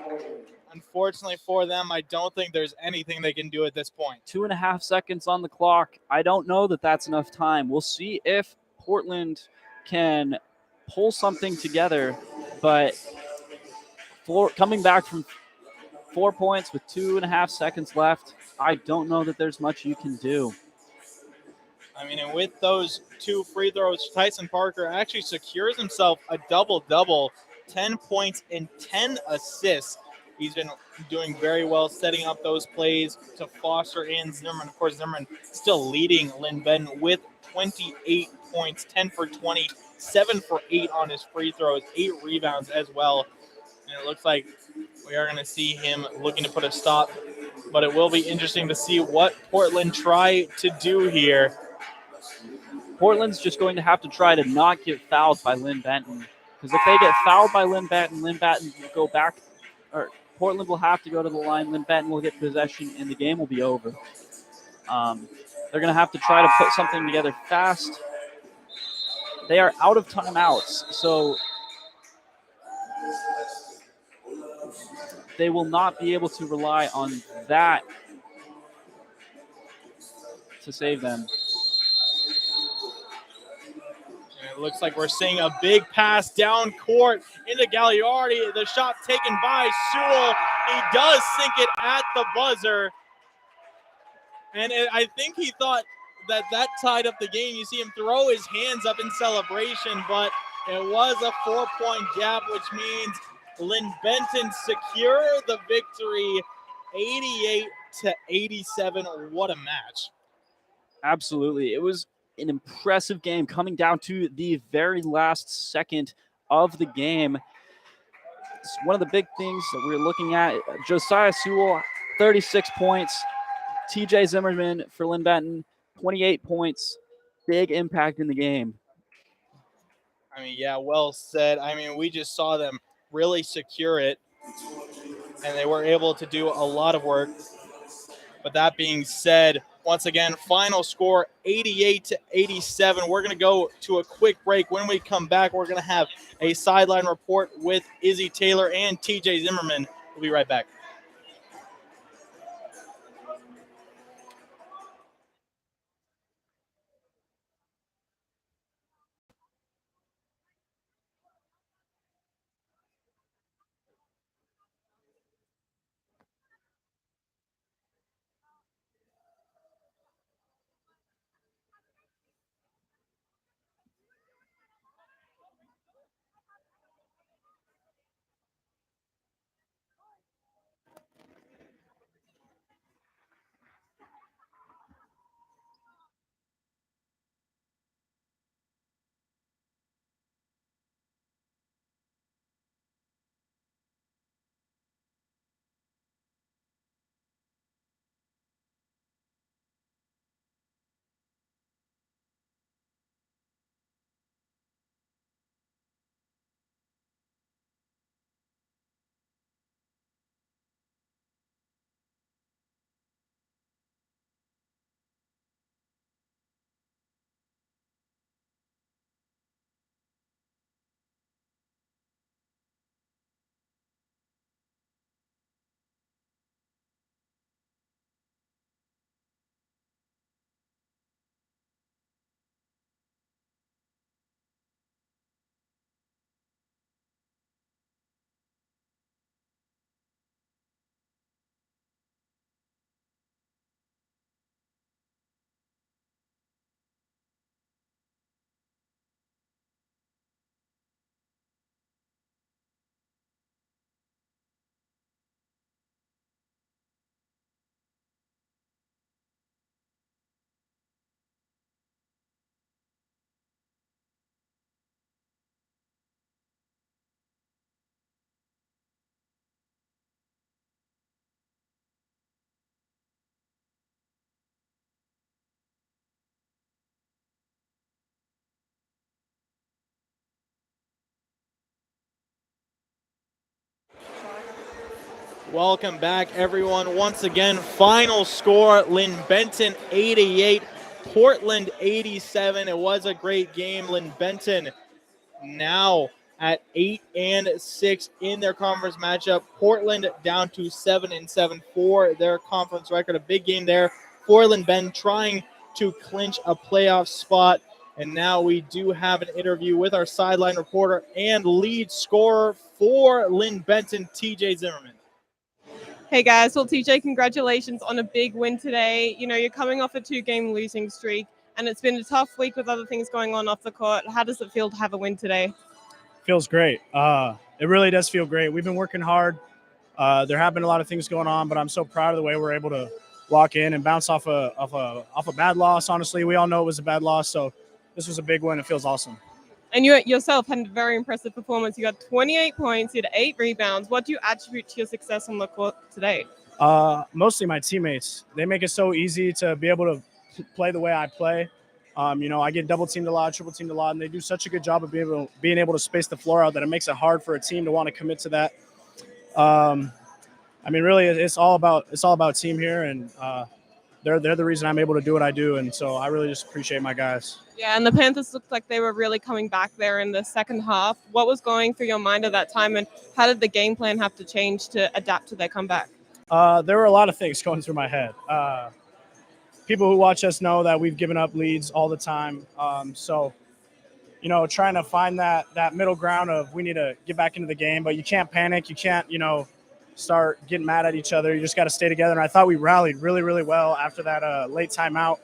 Unfortunately for them, I don't think there's anything they can do at this point. 2.5 seconds on the clock. I don't know that that's enough time. We'll see if Portland can pull something together, but coming back from 4 points with 2.5 seconds left, I don't know that there's much you can do. I mean, and with those 2 free throws, Tyson Parker actually secures himself a double-double, 10 points and 10 assists. He's been doing very well setting up those plays to Foster and Zimmerman. Of course, Zimmerman still leading Linn-Benton with 28 points, 10 for 20, 7 for 8 on his free throws, 8 rebounds as well. And it looks like we are going to see him looking to put a stop. But it will be interesting to see what Portland try to do here. Portland's just going to have to try to not get fouled by Linn-Benton. Because if they get fouled by Linn-Benton, Linn-Benton will go back, or Portland will have to go to the line. Linn-Benton will get possession, and the game will be over. They're going to have to try to put something together fast. They are out of timeouts, so they will not be able to rely on that to save them. It looks like we're seeing a big pass down court into Gagliardi. The shot taken by Sewell. He does sink it at the buzzer. And I think he thought that tied up the game. You see him throw his hands up in celebration, but it was a 4-point gap, which means Linn-Benton secure the victory, 88-87. What a match. Absolutely. It was an impressive game coming down to the very last second of the game. It's one of the big things that we're looking at. Josiah Sewell, 36 points. TJ Zimmerman for Linn-Benton, 28 points. Big impact in the game. I mean, yeah, well said. I mean, we just saw them really secure it, and they were able to do a lot of work. But that being said, once again, final score 88-87. We're going to go to a quick break. When we come back, we're going to have a sideline report with Issy Taylor and TJ Zimmerman. We'll be right back. Welcome back, everyone. Once again, final score, Linn-Benton 88, Portland 87. It was a great game. Linn-Benton now at 8-6 in their conference matchup. Portland down to 7-7 for their conference record. A big game there for Linn-Benton, trying to clinch a playoff spot. And now we do have an interview with our sideline reporter and lead scorer for Linn-Benton, TJ Zimmerman. Hey guys, well TJ, congratulations on a big win today. You know, you're coming off a 2-game losing streak, and it's been a tough week with other things going on off the court. How does it feel to have a win today? Feels great. It really does feel great. We've been working hard. There have been a lot of things going on, but I'm so proud of the way we're able to walk in and bounce off a bad loss. Honestly, we all know it was a bad loss, so this was a big win. It feels awesome. And you yourself had a very impressive performance. You got 28 points, you had 8 rebounds. What do you attribute to your success on the court today? Mostly my teammates. They make it so easy to be able to play the way I play. You know, I get double teamed a lot, triple teamed a lot, and they do such a good job of being able to space the floor out that it makes it hard for a team to want to commit to that. I mean, really, it's all about team here, and they're the reason I'm able to do what I do, and so I really just appreciate my guys. Yeah, and the Panthers looked like they were really coming back there in the second half. What was going through your mind at that time, and how did the game plan have to change to adapt to their comeback? There were a lot of things going through my head. People who watch us know that we've given up leads all the time. So, you know, trying to find that middle ground of we need to get back into the game, but you can't panic. You can't, you know, start getting mad at each other. You just got to stay together. And I thought we rallied really, really well after that late timeout.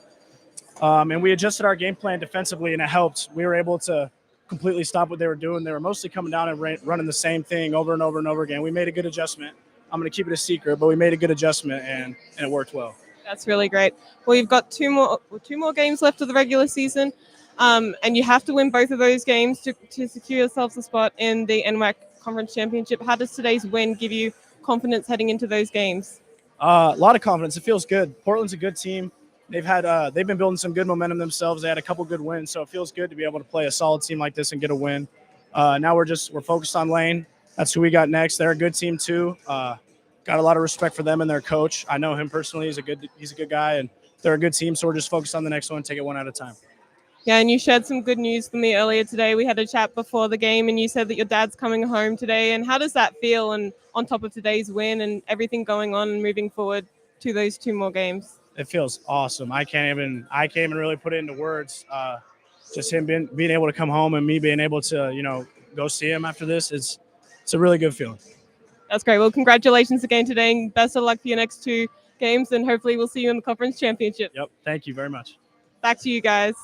And we adjusted our game plan defensively, and it helped. We were able to completely stop what they were doing. They were mostly coming down and running the same thing over and over and over again. We made a good adjustment. I'm going to keep it a secret, but we made a good adjustment, and it worked well. That's really great. Well, you've got two more games left of the regular season, and you have to win both of those games to secure yourselves a spot in the NWAC Conference Championship. How does today's win give you confidence heading into those games? A lot of confidence. It feels good. Portland's a good team. They've been building some good momentum themselves. They had a couple good wins, so it feels good to be able to play a solid team like this and get a win. Now we're focused on Lane. That's who we got next. They're a good team too. Got a lot of respect for them and their coach. I know him personally. He's a good guy, and they're a good team. So we're just focused on the next one, take it one at a time. Yeah, and you shared some good news for me earlier today. We had a chat before the game, and you said that your dad's coming home today. And how does that feel? And on top of today's win and everything going on and moving forward to those two more games? It feels awesome. I can't even really put it into words. Just him being able to come home and me being able to go see him after this. It's a really good feeling. That's great. Well, congratulations again today, and best of luck for your next two games, and hopefully we'll see you in the conference championship. Yep. Thank you very much. Back to you guys.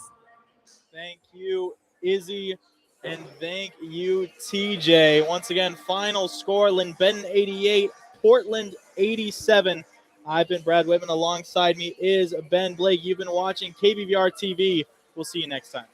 Thank you, Izzy, and thank you, TJ. Once again, final score, Linn-Benton 88, Portland 87. I've been Brad Whitman. Alongside me is Ben Blake. You've been watching KBVR TV. We'll see you next time.